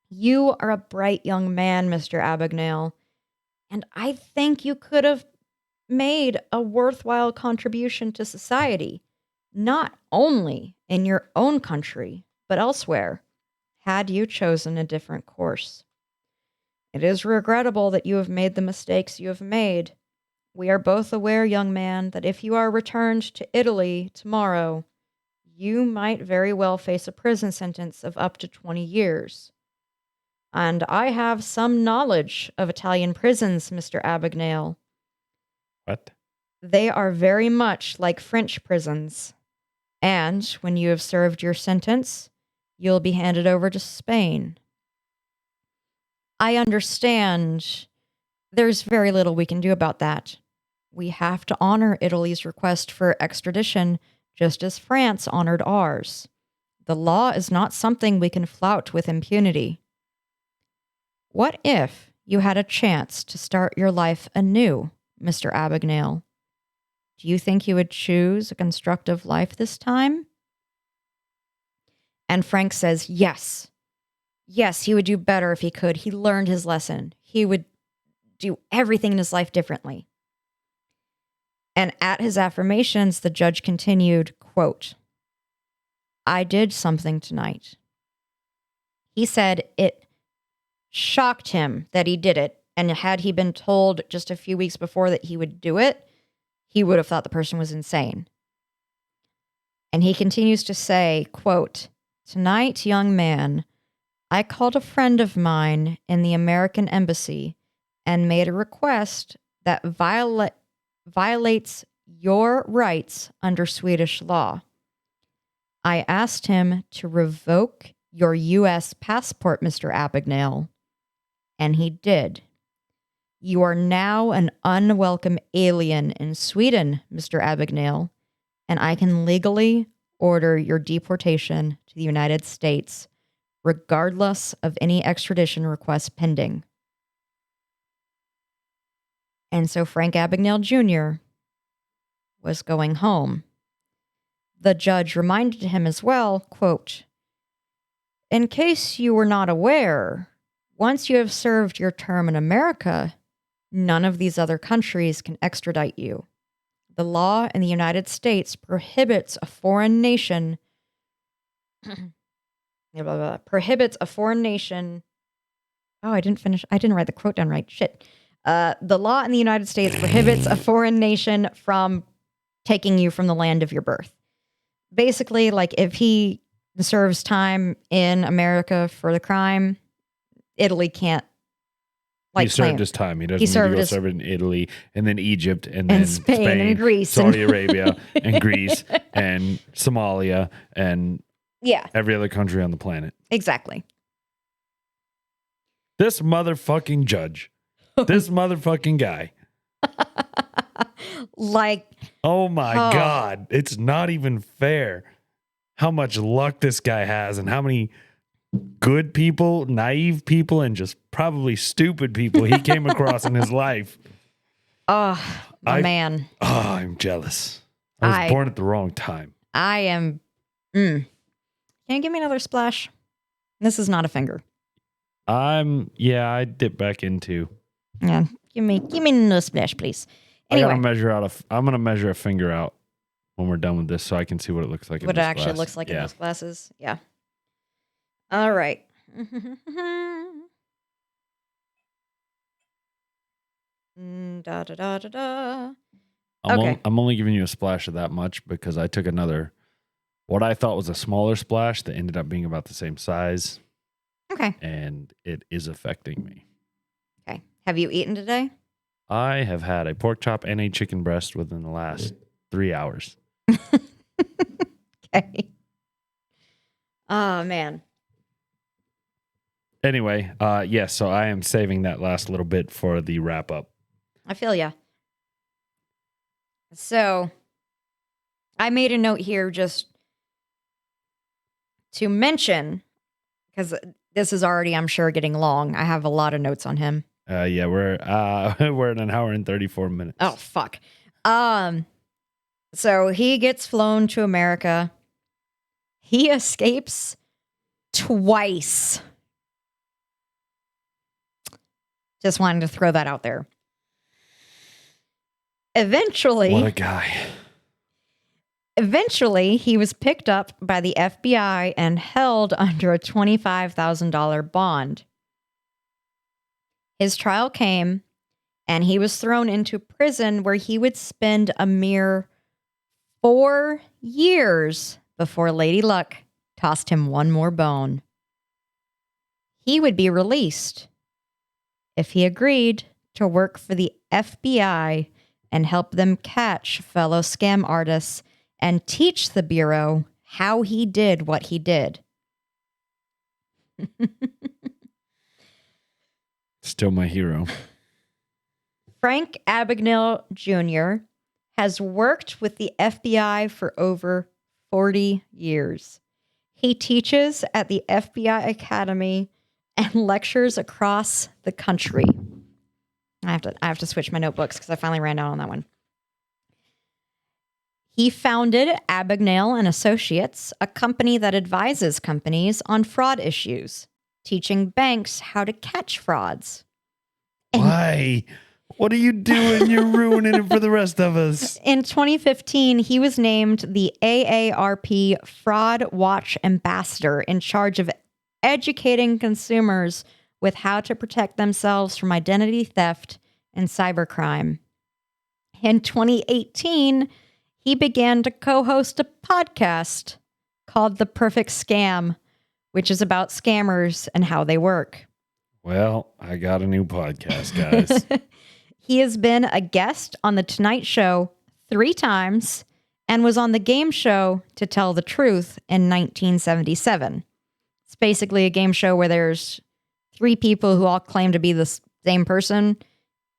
You are a bright young man, Mr. Abagnale, and I think you could have made a worthwhile contribution to society, not only in your own country, but elsewhere, had you chosen a different course. It is regrettable that you have made the mistakes you have made. We are both aware, young man, that if you are returned to Italy tomorrow, you might very well face a prison sentence of up to 20 years. And I have some knowledge of Italian prisons, Mr. Abagnale. What? They are very much like French prisons. And when you have served your sentence, you'll be handed over to Spain. I understand there's very little we can do about that. We have to honor Italy's request for extradition, just as France honored ours. The law is not something we can flout with impunity. What if you had a chance to start your life anew, Mr. Abagnale? Do you think you would choose a constructive life this time? And Frank says, yes. Yes, he would do better if he could. He learned his lesson. He would do everything in his life differently. And at his affirmations, the judge continued, quote, I did something tonight. He said it shocked him that he did it. And had he been told just a few weeks before that he would do it, he would have thought the person was insane. And he continues to say, quote, tonight, young man, I called a friend of mine in the American embassy and made a request that violates your rights under Swedish law. I asked him to revoke your U.S. passport, Mr. Abagnale, and he did. You are now an unwelcome alien in Sweden, Mr. Abagnale, and I can legally order your deportation to the United States, regardless of any extradition request pending. And so Frank Abagnale Jr. was going home. The judge reminded him as well, quote, in case you were not aware, once you have served your term in America, none of these other countries can extradite you. The law in the United States prohibits a foreign nation prohibits a foreign nation. Oh, I didn't write the quote down right. Shit. The law in the United States prohibits a foreign nation from taking you from the land of your birth. Basically, like if he serves time in America for the crime, Italy can't. He served his time. He doesn't need to go serve it in Italy and then Egypt and then Spain and Greece, Saudi Arabia and Greece and Somalia and every other country on the planet. Exactly. This motherfucking judge. This motherfucking guy. Oh my God. It's not even fair how much luck this guy has and how many good people, naive people, and just probably stupid people he came across in his life. Oh, man. Oh, I'm jealous. I was born at the wrong time. I am. Can you give me another splash? This is not a finger. I dip back into. Yeah, give me another splash, please. Anyway, I'm gonna measure a finger out when we're done with this, so I can see what it looks like. What it actually looks like in those glasses. Yeah. All right. Da da da da da. I'm only giving you a splash of that much because I took what I thought was a smaller splash that ended up being about the same size. Okay. And it is affecting me. Okay. Have you eaten today? I have had a pork chop and a chicken breast within the last 3 hours. Okay. Oh, man. Anyway, yes, so I am saving that last little bit for the wrap up. I feel ya. So, I made a note here just to mention, because this is already, I'm sure, getting long. I have a lot of notes on him. Yeah, we're at an hour and 34 minutes. Oh, fuck. So he gets flown to America. He escapes twice. Just wanted to throw that out there. Eventually, what a guy. Eventually, he was picked up by the FBI and held under a $25,000 bond. His trial came, and he was thrown into prison where he would spend a mere 4 years before Lady Luck tossed him one more bone. He would be released if he agreed to work for the FBI and help them catch fellow scam artists and teach the Bureau how he did what he did. Still my hero. Frank Abagnale Jr. has worked with the FBI for over 40 years. He teaches at the FBI Academy and lectures across the country. I have to switch my notebooks because I finally ran out on that one. He founded Abagnale and Associates, a company that advises companies on fraud issues, teaching banks how to catch frauds. Why? What are you doing? You're ruining it for the rest of us. In 2015, he was named the AARP Fraud Watch Ambassador in charge of educating consumers with how to protect themselves from identity theft and cybercrime. In 2018, he began to co-host a podcast called The Perfect Scam, which is about scammers and how they work. Well, I got a new podcast, guys. He has been a guest on The Tonight Show 3 times and was on the game show To Tell the Truth in 1977. It's basically a game show where there's 3 people who all claim to be the same person,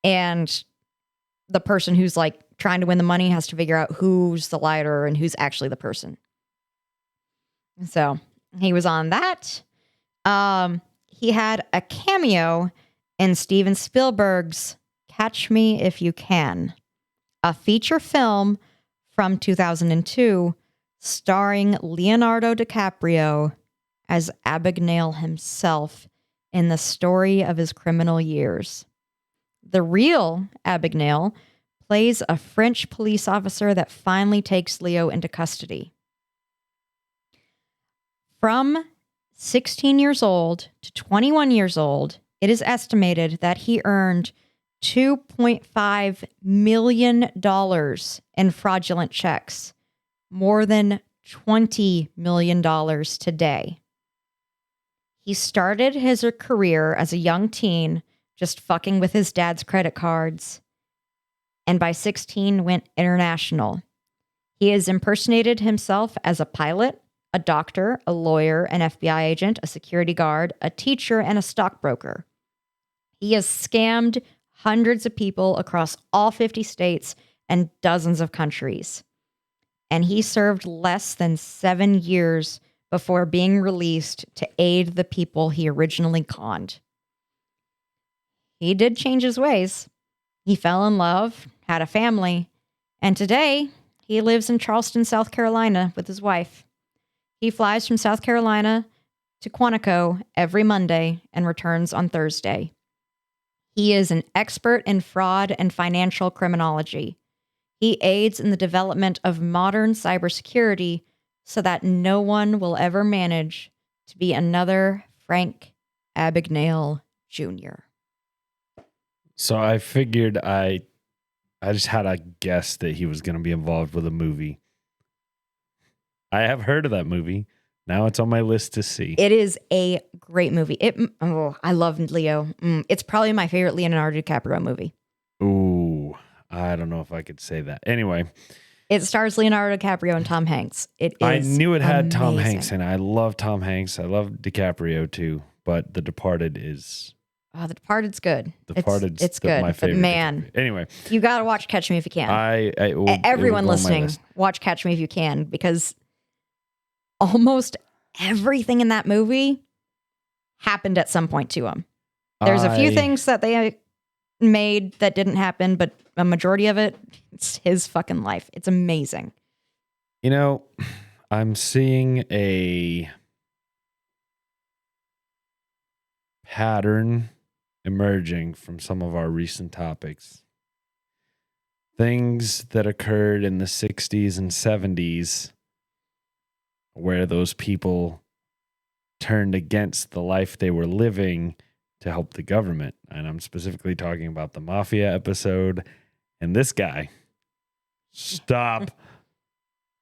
and the person who's like trying to win the money has to figure out who's the liar and who's actually the person. So he was on that. He had a cameo in Steven Spielberg's Catch Me If You Can, a feature film from 2002 starring Leonardo DiCaprio as Abagnale himself in the story of his criminal years. The real Abagnale plays a French police officer that finally takes Leo into custody. From 16 years old to 21 years old, it is estimated that he earned $2.5 million in fraudulent checks, more than $20 million today. He started his career as a young teen, just fucking with his dad's credit cards, and by 16 went international. He has impersonated himself as a pilot, a doctor, a lawyer, an FBI agent, a security guard, a teacher, and a stockbroker. He has scammed hundreds of people across all 50 states and dozens of countries. And he served less than 7 years before being released to aid the people he originally conned. He did change his ways. He fell in love, had a family, and today he lives in Charleston, South Carolina with his wife. He flies from South Carolina to Quantico every Monday and returns on Thursday. He is an expert in fraud and financial criminology. He aids in the development of modern cybersecurity so that no one will ever manage to be another Frank Abagnale Jr. So I figured I just had a guess that he was going to be involved with a movie. I have heard of that movie. Now it's on my list to see. It is a great movie. I love Leo. It's probably my favorite Leonardo DiCaprio movie. Ooh, I don't know if I could say that. Anyway. It stars Leonardo DiCaprio and Tom Hanks. I knew it had amazing. Tom Hanks in it. I love Tom Hanks. I love DiCaprio too. But The Departed is... Oh, The Departed's good. It's good. My favorite. But man, DiCaprio. Anyway, you got to watch Catch Me If You Can. Everyone listening, watch Catch Me If You Can, because almost everything in that movie happened at some point to him. There's a few things that they made that didn't happen, but a majority of it, it's his fucking life. It's amazing. You know, I'm seeing a pattern emerging from some of our recent topics. Things that occurred in the 60s and 70s where those people turned against the life they were living to help the government. And I'm specifically talking about the Mafia episode and this guy. Stop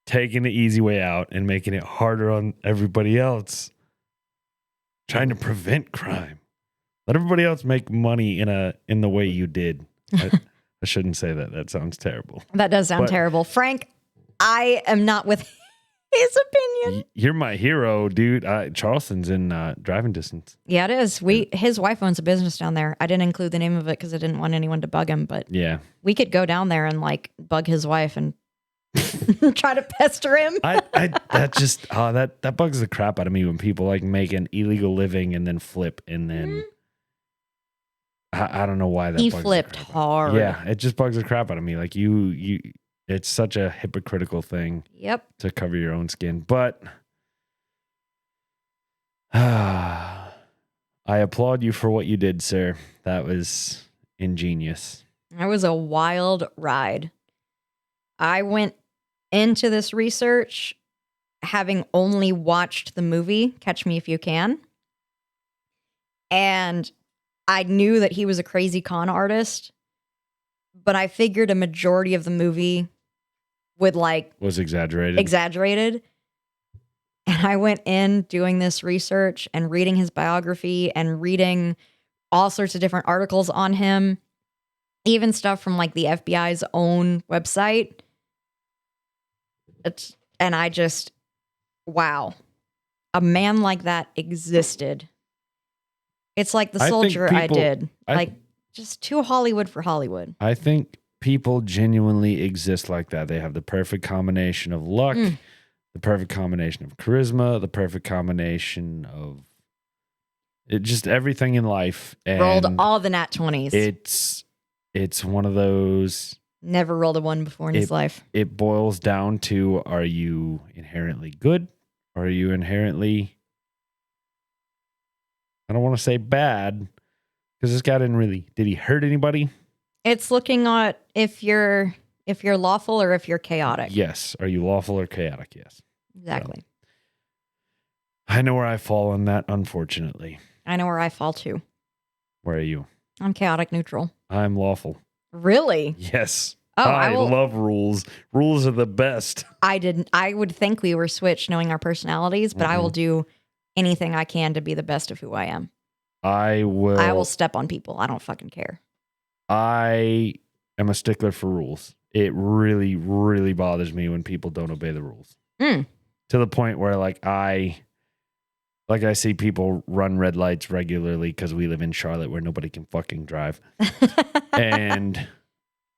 taking the easy way out and making it harder on everybody else. Trying to prevent crime. Let everybody else make money in the way you did. I shouldn't say that. That sounds terrible. That does sound terrible. Frank, I am not with his opinion. You're my hero, dude. Charleston's in driving distance. Yeah, it is. His wife owns a business down there. I didn't include the name of it because I didn't want anyone to bug him, but yeah, we could go down there and like bug his wife and try to pester him. That bugs the crap out of me when people like make an illegal living and then flip and then I don't know why that he bugs flipped the crap hard. Yeah, it just bugs the crap out of me. Like you it's such a hypocritical thing. Yep. To cover your own skin. But I applaud you for what you did, sir. That was ingenious. It was a wild ride. I went into this research having only watched the movie Catch Me If You Can. And I knew that he was a crazy con artist, but I figured a majority of the movie was exaggerated. And I went in doing this research and reading his biography and reading all sorts of different articles on him, even stuff from like the FBI's own website. And I just, wow, a man like that existed. It's like The Soldier I did. Just too Hollywood for Hollywood. I think people genuinely exist like that. They have the perfect combination of luck, the perfect combination of charisma, the perfect combination of just everything in life. And rolled all the nat 20s. It's one of those. Never rolled a one before in his life. It boils down to, are you inherently good? Or are you inherently, I don't want to say bad, because this guy did he hurt anybody? It's looking at if you're lawful or if you're chaotic. Yes. Are you lawful or chaotic? Yes. Exactly. So, I know where I fall on that, unfortunately. I know where I fall too. Where are you? I'm chaotic neutral. I'm lawful. Really? Yes. Oh, I love rules. Rules are the best. I would think we were switched knowing our personalities, but I will do anything I can to be the best of who I am. I will step on people. I don't fucking care. I am a stickler for rules. It really, really bothers me when people don't obey the rules. To the point where I see people run red lights regularly because we live in Charlotte where nobody can fucking drive. And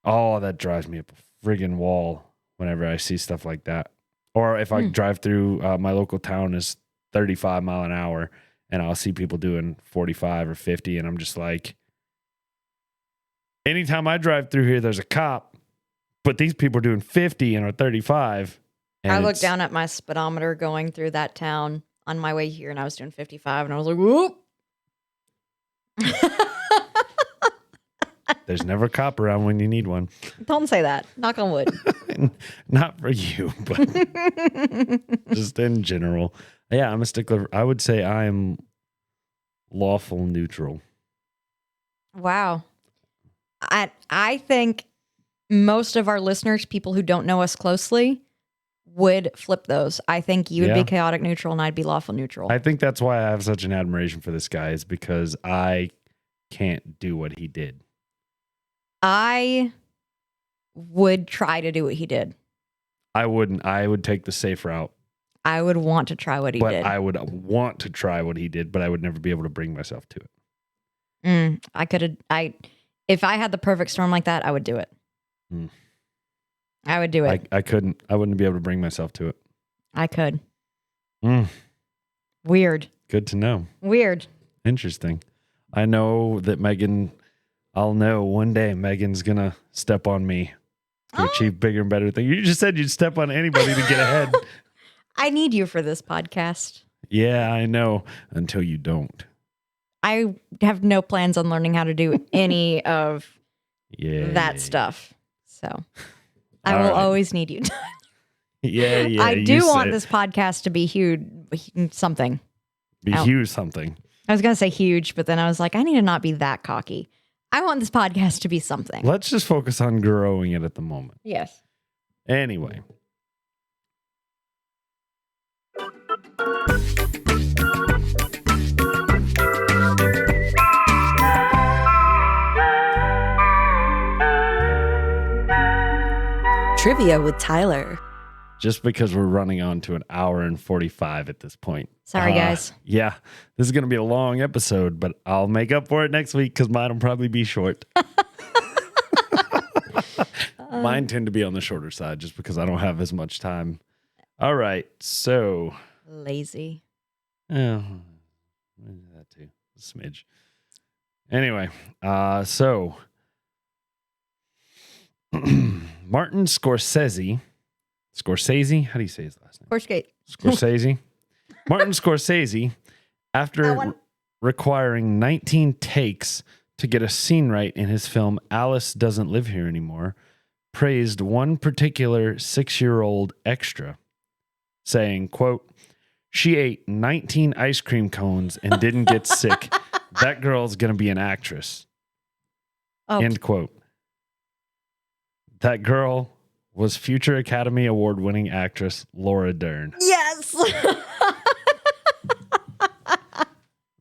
that drives me up a friggin' wall whenever I see stuff like that. Or if I drive through my local town is 35 mile an hour and I'll see people doing 45 or 50 and I'm just like, anytime I drive through here, there's a cop, but these people are doing 50 and are 35. And I looked down at my speedometer going through that town on my way here and I was doing 55 and I was like, whoop. There's never a cop around when you need one. Don't say that. Knock on wood. Not for you, but just in general. Yeah, I'm a stickler. I would say I am lawful neutral. Wow. I think most of our listeners, people who don't know us closely, would flip those. I think you would be chaotic neutral and I'd be lawful neutral. I think that's why I have such an admiration for this guy, is because I can't do what he did. I would try to do what he did. I wouldn't. I would take the safe route. I would want to try what he did. I would want to try what he did, but I would never be able to bring myself to it. If I had the perfect storm like that, I would do it. I would do it. I couldn't. I wouldn't be able to bring myself to it. I could. Weird. Good to know. Weird. Interesting. I know that I'll know one day Megan's going to step on me to achieve bigger and better things. You just said you'd step on anybody to get ahead. I need you for this podcast. Yeah, I know. Until you don't. I have no plans on learning how to do any of that stuff. So I will always need you. Yeah. I do want this podcast to be huge. Something. Huge something. I was going to say huge, but then I was like, I need to not be that cocky. I want this podcast to be something. Let's just focus on growing it at the moment. Yes. Anyway, Trivia with Tyler. Just because we're running on to an hour and 45 at this point. Sorry, guys. Yeah, this is going to be a long episode, but I'll make up for it next week because mine will probably be short. Mine tend to be on the shorter side just because I don't have as much time. All right, so. Lazy. Yeah, that too. A smidge. Anyway, so. Martin Scorsese. Scorsese? How do you say his last name? Scorsese. Martin Scorsese, after requiring 19 takes to get a scene right in his film Alice Doesn't Live Here Anymore, praised one particular 6-year-old extra, saying, quote, "She ate 19 ice cream cones and didn't get sick. That girl's going to be an actress." Oh. End quote. That girl was future Academy Award winning actress Laura Dern. Yes.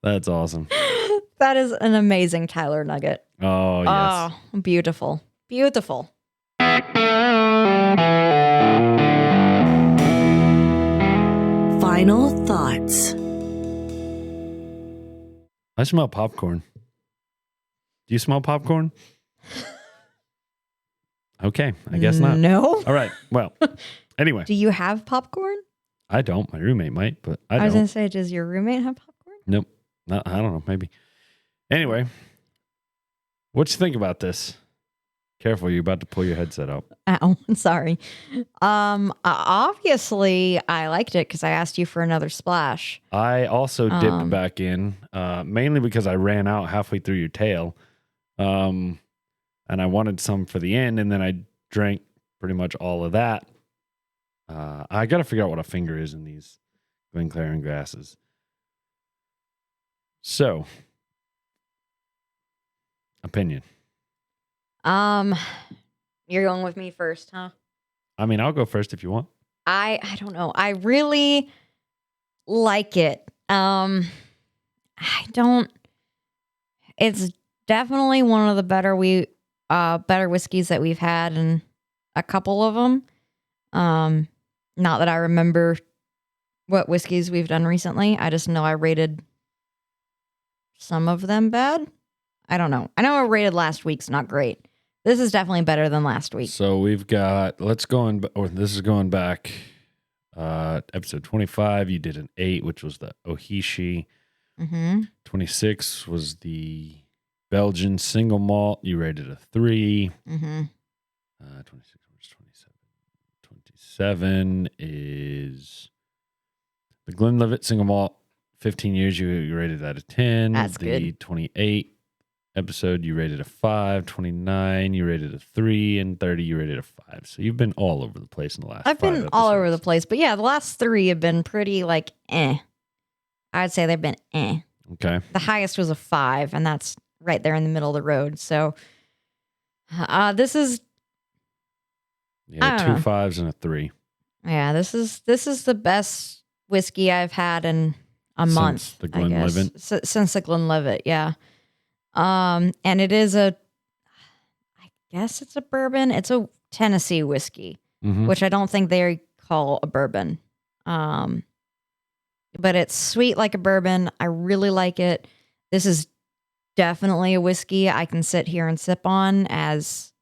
That's awesome. That is an amazing Tyler nugget. Oh, yes. Oh, beautiful. Beautiful. Final thoughts. I smell popcorn. Do you smell popcorn? Okay, I guess not. No. All right. Well, anyway. Do you have popcorn? I don't. My roommate might, but I was don't. going to say, does your roommate have popcorn? Nope. No, I don't know. Maybe. Anyway, what you think about this? Careful, you're about to pull your headset up. Ow, sorry. Obviously, I liked it because I asked you for another splash. I also dipped back in, mainly because I ran out halfway through your tail. And I wanted some for the end, and then I drank pretty much all of that. I got to figure out what a finger is in these Glenclair glasses. So, opinion. You're going with me first, huh? I mean, I'll go first if you want. I don't know. I really like it. I don't. It's definitely one of the better whiskeys that we've had, and a couple of them. Not that I remember what whiskeys we've done recently. I just know I rated some of them bad. I don't know. I know I rated last week's not great. This is definitely better than last week. So we've got, this is going back, episode 25, you did an 8, which was the Ohishi. 26 was the Belgian single malt. You rated a 3. 26 was 27. 27 is the Glenlivet single malt. 15 years, you rated that a 10. That's the good. 28 episode, you rated a 5. 29, you rated a 3. And 30, you rated a 5. So you've been all over the place in the last 5 I've been episodes. all over the place. But yeah, the last 3 have been pretty I'd say they've been Okay. The highest was a 5, and that's right there in the middle of the road. So this is Yeah, I don't 2 know. 5s and a 3. Yeah, this is the best whiskey I've had in a Since month. the Glenlivet? Since the Glenlivet, yeah. And it is I guess it's a bourbon. It's a Tennessee whiskey, which I don't think they call a bourbon. But it's sweet like a bourbon. I really like it. This is definitely a whiskey I can sit here and sip on, as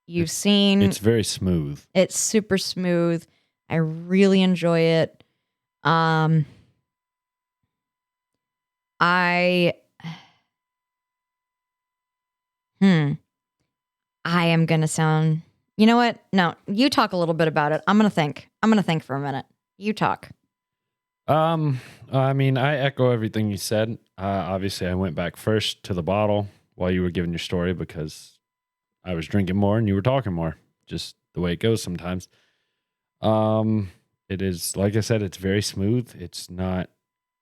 you've seen. It's very smooth. It's super smooth. I really enjoy it. I am going to sound, you know what? No, you talk a little bit about it. I'm going to think for a minute. You talk. I mean, I echo everything you said. Obviously I went back first to the bottle while you were giving your story because I was drinking more and you were talking more. Just the way it goes sometimes. It is, like I said, it's very smooth. It's not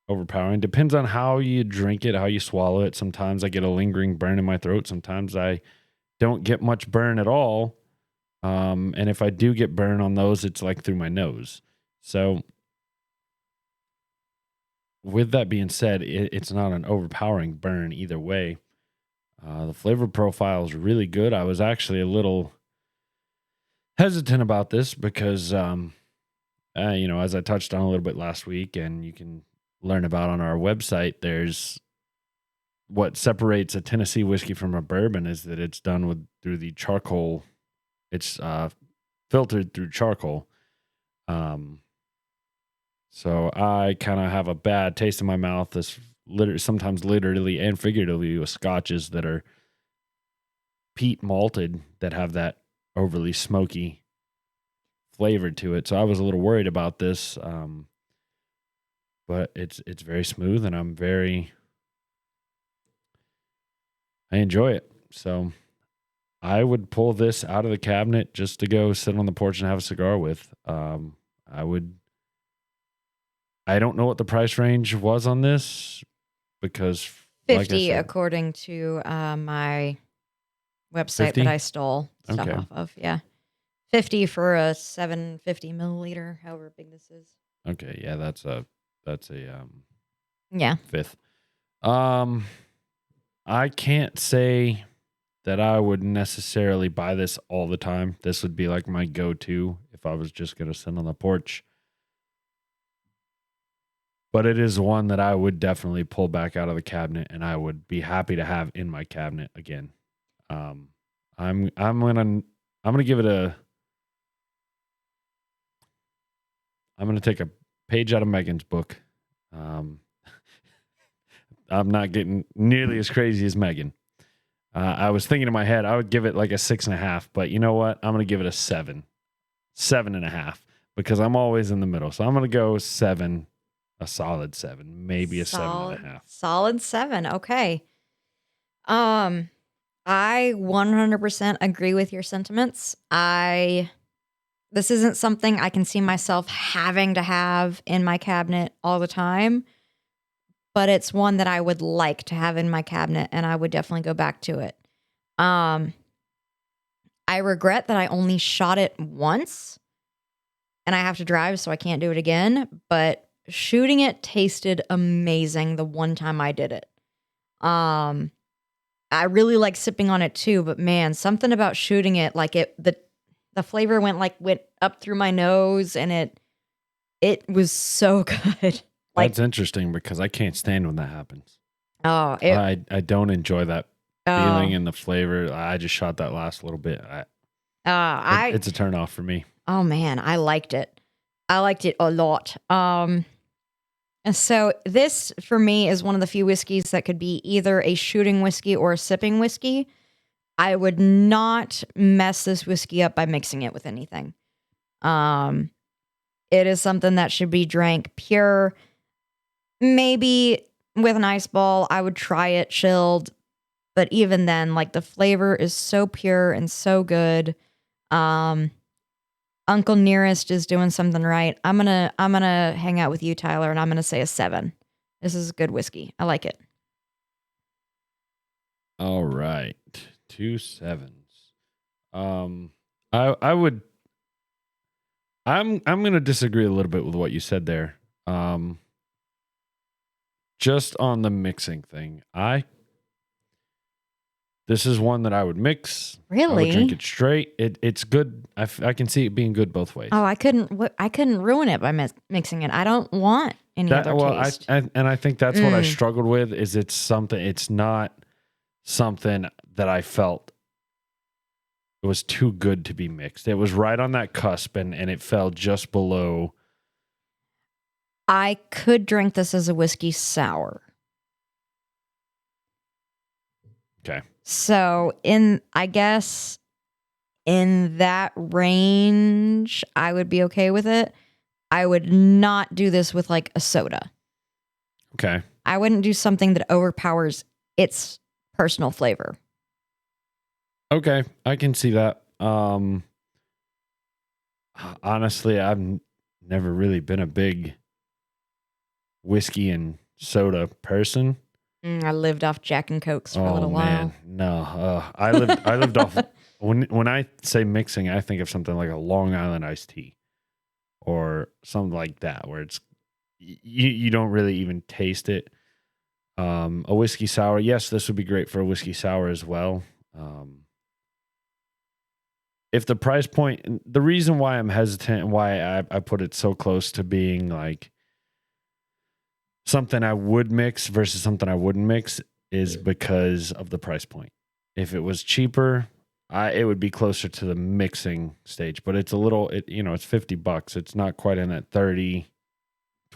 overpowering. Depends on how you drink it, how you swallow it. Sometimes I get a lingering burn in my throat. Sometimes I don't get much burn at all. And if I do get burn on those, it's like through my nose. So with that being said, it's not an overpowering burn either way. The flavor profile is really good. I was actually a little hesitant about this because, as I touched on a little bit last week, and you can learn about on our website, there's what separates a Tennessee whiskey from a bourbon is that it's done through the charcoal. It's filtered through charcoal. So I kind of have a bad taste in my mouth. This sometimes literally and figuratively with scotches that are peat malted that have that overly smoky flavor to it. So I was a little worried about this, but it's very smooth, and I enjoy it. So I would pull this out of the cabinet just to go sit on the porch and have a cigar with. I don't know what the price range was on this because, 50 like I said, according to my website 50? that I stole stuff Okay. off of. Yeah. 50 for a 750 milliliter, however big this is. Okay, yeah, that's a Yeah. fifth. I can't say that I would necessarily buy this all the time. This would be like my go-to if I was just going to sit on the porch. But it is one that I would definitely pull back out of the cabinet, and I would be happy to have in my cabinet again. I'm gonna give it a. I'm gonna take a page out of Megan's book. I'm not getting nearly as crazy as Megan. I was thinking in my head I would give it like a 6.5, but you know what? I'm gonna give it a 7.5, because I'm always in the middle. So I'm gonna go 7. A solid 7, maybe a 7.5. Solid 7. Okay. I 100% agree with your sentiments. This isn't something I can see myself having to have in my cabinet all the time, but it's one that I would like to have in my cabinet, and I would definitely go back to it. I regret that I only shot it once, and I have to drive, so I can't do it again, but shooting it tasted amazing the one time I did it. I really like sipping on it too, but man, something about shooting it, like the flavor went up through my nose, and it was so good. That's interesting because I can't stand when that happens. Oh, I don't enjoy that feeling and the flavor. I just shot that last little bit. It's a turn off for me. Oh man, I liked it. I liked it a lot. And so this, for me, is one of the few whiskeys that could be either a shooting whiskey or a sipping whiskey. I would not mess this whiskey up by mixing it with anything. It is something that should be drank pure. Maybe with an ice ball, I would try it chilled. But even then, like, the flavor is so pure and so good. Uncle Nearest is doing something right. I'm gonna hang out with you, Tyler, and I'm gonna say a 7. This is a good whiskey. I like it. All right, 2 7s. I would. I'm gonna disagree a little bit with what you said there. Just on the mixing thing, this is one that I would mix. Really? I would drink it straight. It's good. I can see it being good both ways. Oh, I couldn't ruin it by mixing it. I don't want any other taste. I think that's what I struggled with. Is it's not something that I felt it was too good to be mixed. It was right on that cusp, and it fell just below. I could drink this as a whiskey sour. Okay. So I guess in that range, I would be okay with it. I would not do this with like a soda. Okay. I wouldn't do something that overpowers its personal flavor. Okay, I can see that. Honestly, I've never really been a big whiskey and soda person. I lived off Jack and Cokes for a little while. No, I lived off. When I say mixing, I think of something like a Long Island iced tea, or something like that, where it's you don't really even taste it. A whiskey sour, yes, this would be great for a whiskey sour as well. If the price point, the reason why I'm hesitant and why I put it so close to being like something I would mix versus something I wouldn't mix is because of the price point. If it was cheaper, it would be closer to the mixing stage, but it's a little, it's $50. It's not quite in that $20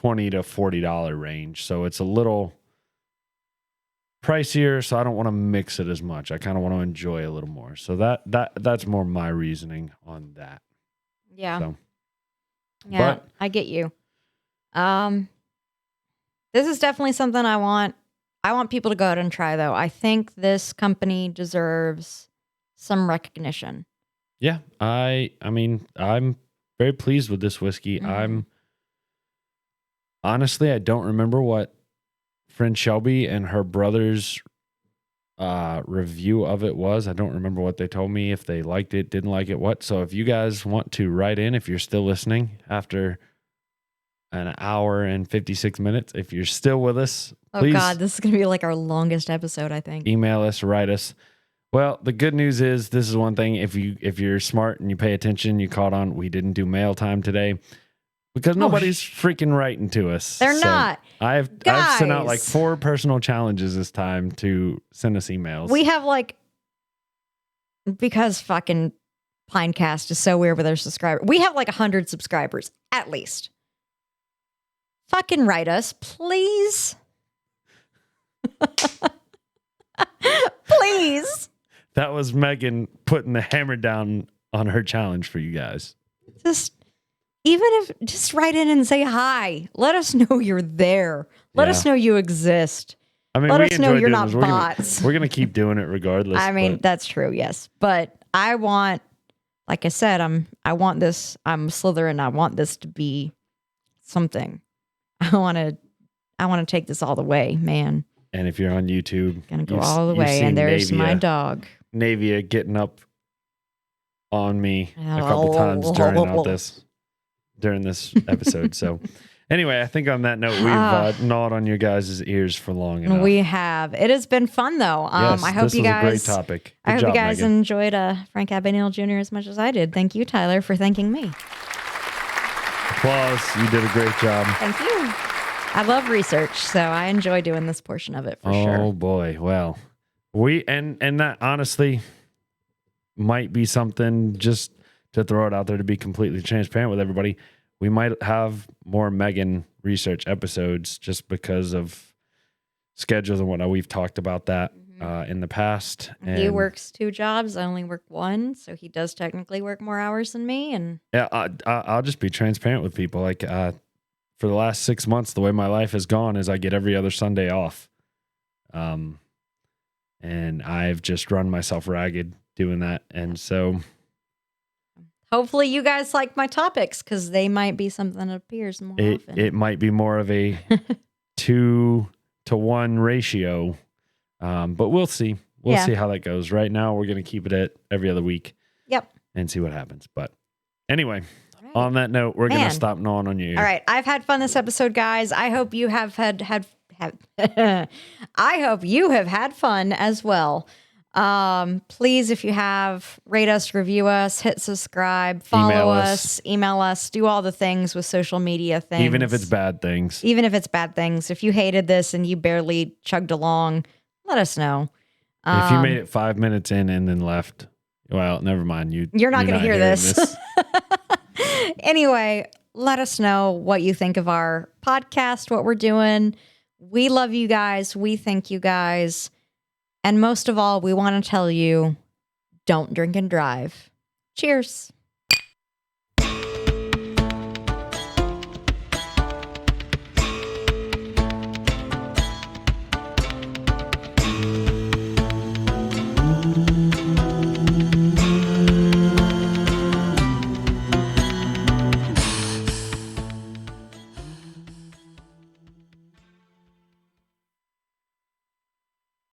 to $40 range. So it's a little pricier. So I don't want to mix it as much. I kind of want to enjoy a little more. So that's more my reasoning on that. Yeah. So, yeah, I get you. This is definitely something I want people to go out and try, though. I think this company deserves some recognition. Yeah, I mean, I'm very pleased with this whiskey. Honestly, I don't remember what friend Shelby and her brother's review of it was. I don't remember what they told me, if they liked it, didn't like it, what. So if you guys want to write in, if you're still listening after an hour and 56 minutes, if you're still with us, please. Oh God, this is going to be like our longest episode, I think. Email us, write us. Well, the good news is this is one thing. If you're smart and you pay attention, you caught on. We didn't do mail time today because nobody's freaking writing to us. They're not. I've sent out like 4 personal challenges this time to send us emails. We have because fucking Pinecast is so weird with their subscribers. We have 100 subscribers at least. Fucking write us, please. Please. That was Megan putting the hammer down on her challenge for you guys. Just write in and say hi. Let us know you're there. Let us know you exist. I mean, let us know you're not bots. We're gonna keep doing it regardless. I mean, that's true, yes. But I want, like I said, I want this. I'm Slytherin. I want this to be something. I want to take this all the way, man. And if you're on YouTube, gonna go all the way. And there's my dog, Navia, getting up on me a couple times during this episode. So anyway, I think on that note, we've gnawed on your guys' ears for long enough. We have. It has been fun, though. Yes, I hope this you was guys. a great topic. I hope job, you guys Megan. enjoyed Frank Abagnale Jr. as much as I did. Thank you, Tyler, for thanking me. Applause. You did a great job. Thank you. I love research, so I enjoy doing this portion of it for sure. Oh boy. Well, and that honestly might be something, just to throw it out there to be completely transparent with everybody. We might have more Megan research episodes just because of schedules and whatnot. We've talked about that in the past. And he works 2 jobs. I only work 1, so he does technically work more hours than me. And yeah, I'll just be transparent with people. Like for the last 6 months, the way my life has gone is I get every other Sunday off. And I've just run myself ragged doing that. And so hopefully you guys like my topics, because they might be something that appears more often. It might be more of a 2-to-1 ratio. But we'll see. We'll see how that goes. Right now, we're going to keep it at every other week. Yep. And see what happens. But anyway, on that note, we're going to stop gnawing on you. All right. I've had fun this episode, guys. I hope you have had I hope you have had fun as well. Please, if you have, rate us, review us, hit subscribe, follow us, email us, do all the things with social media things. Even if it's bad things. If you hated this and you barely chugged along, let us know. If you made it 5 minutes in and then left, well, never mind. You're not going to hear this. Anyway, let us know what you think of our podcast, what we're doing. We love you guys. We thank you guys. And most of all, we want to tell you, don't drink and drive. Cheers.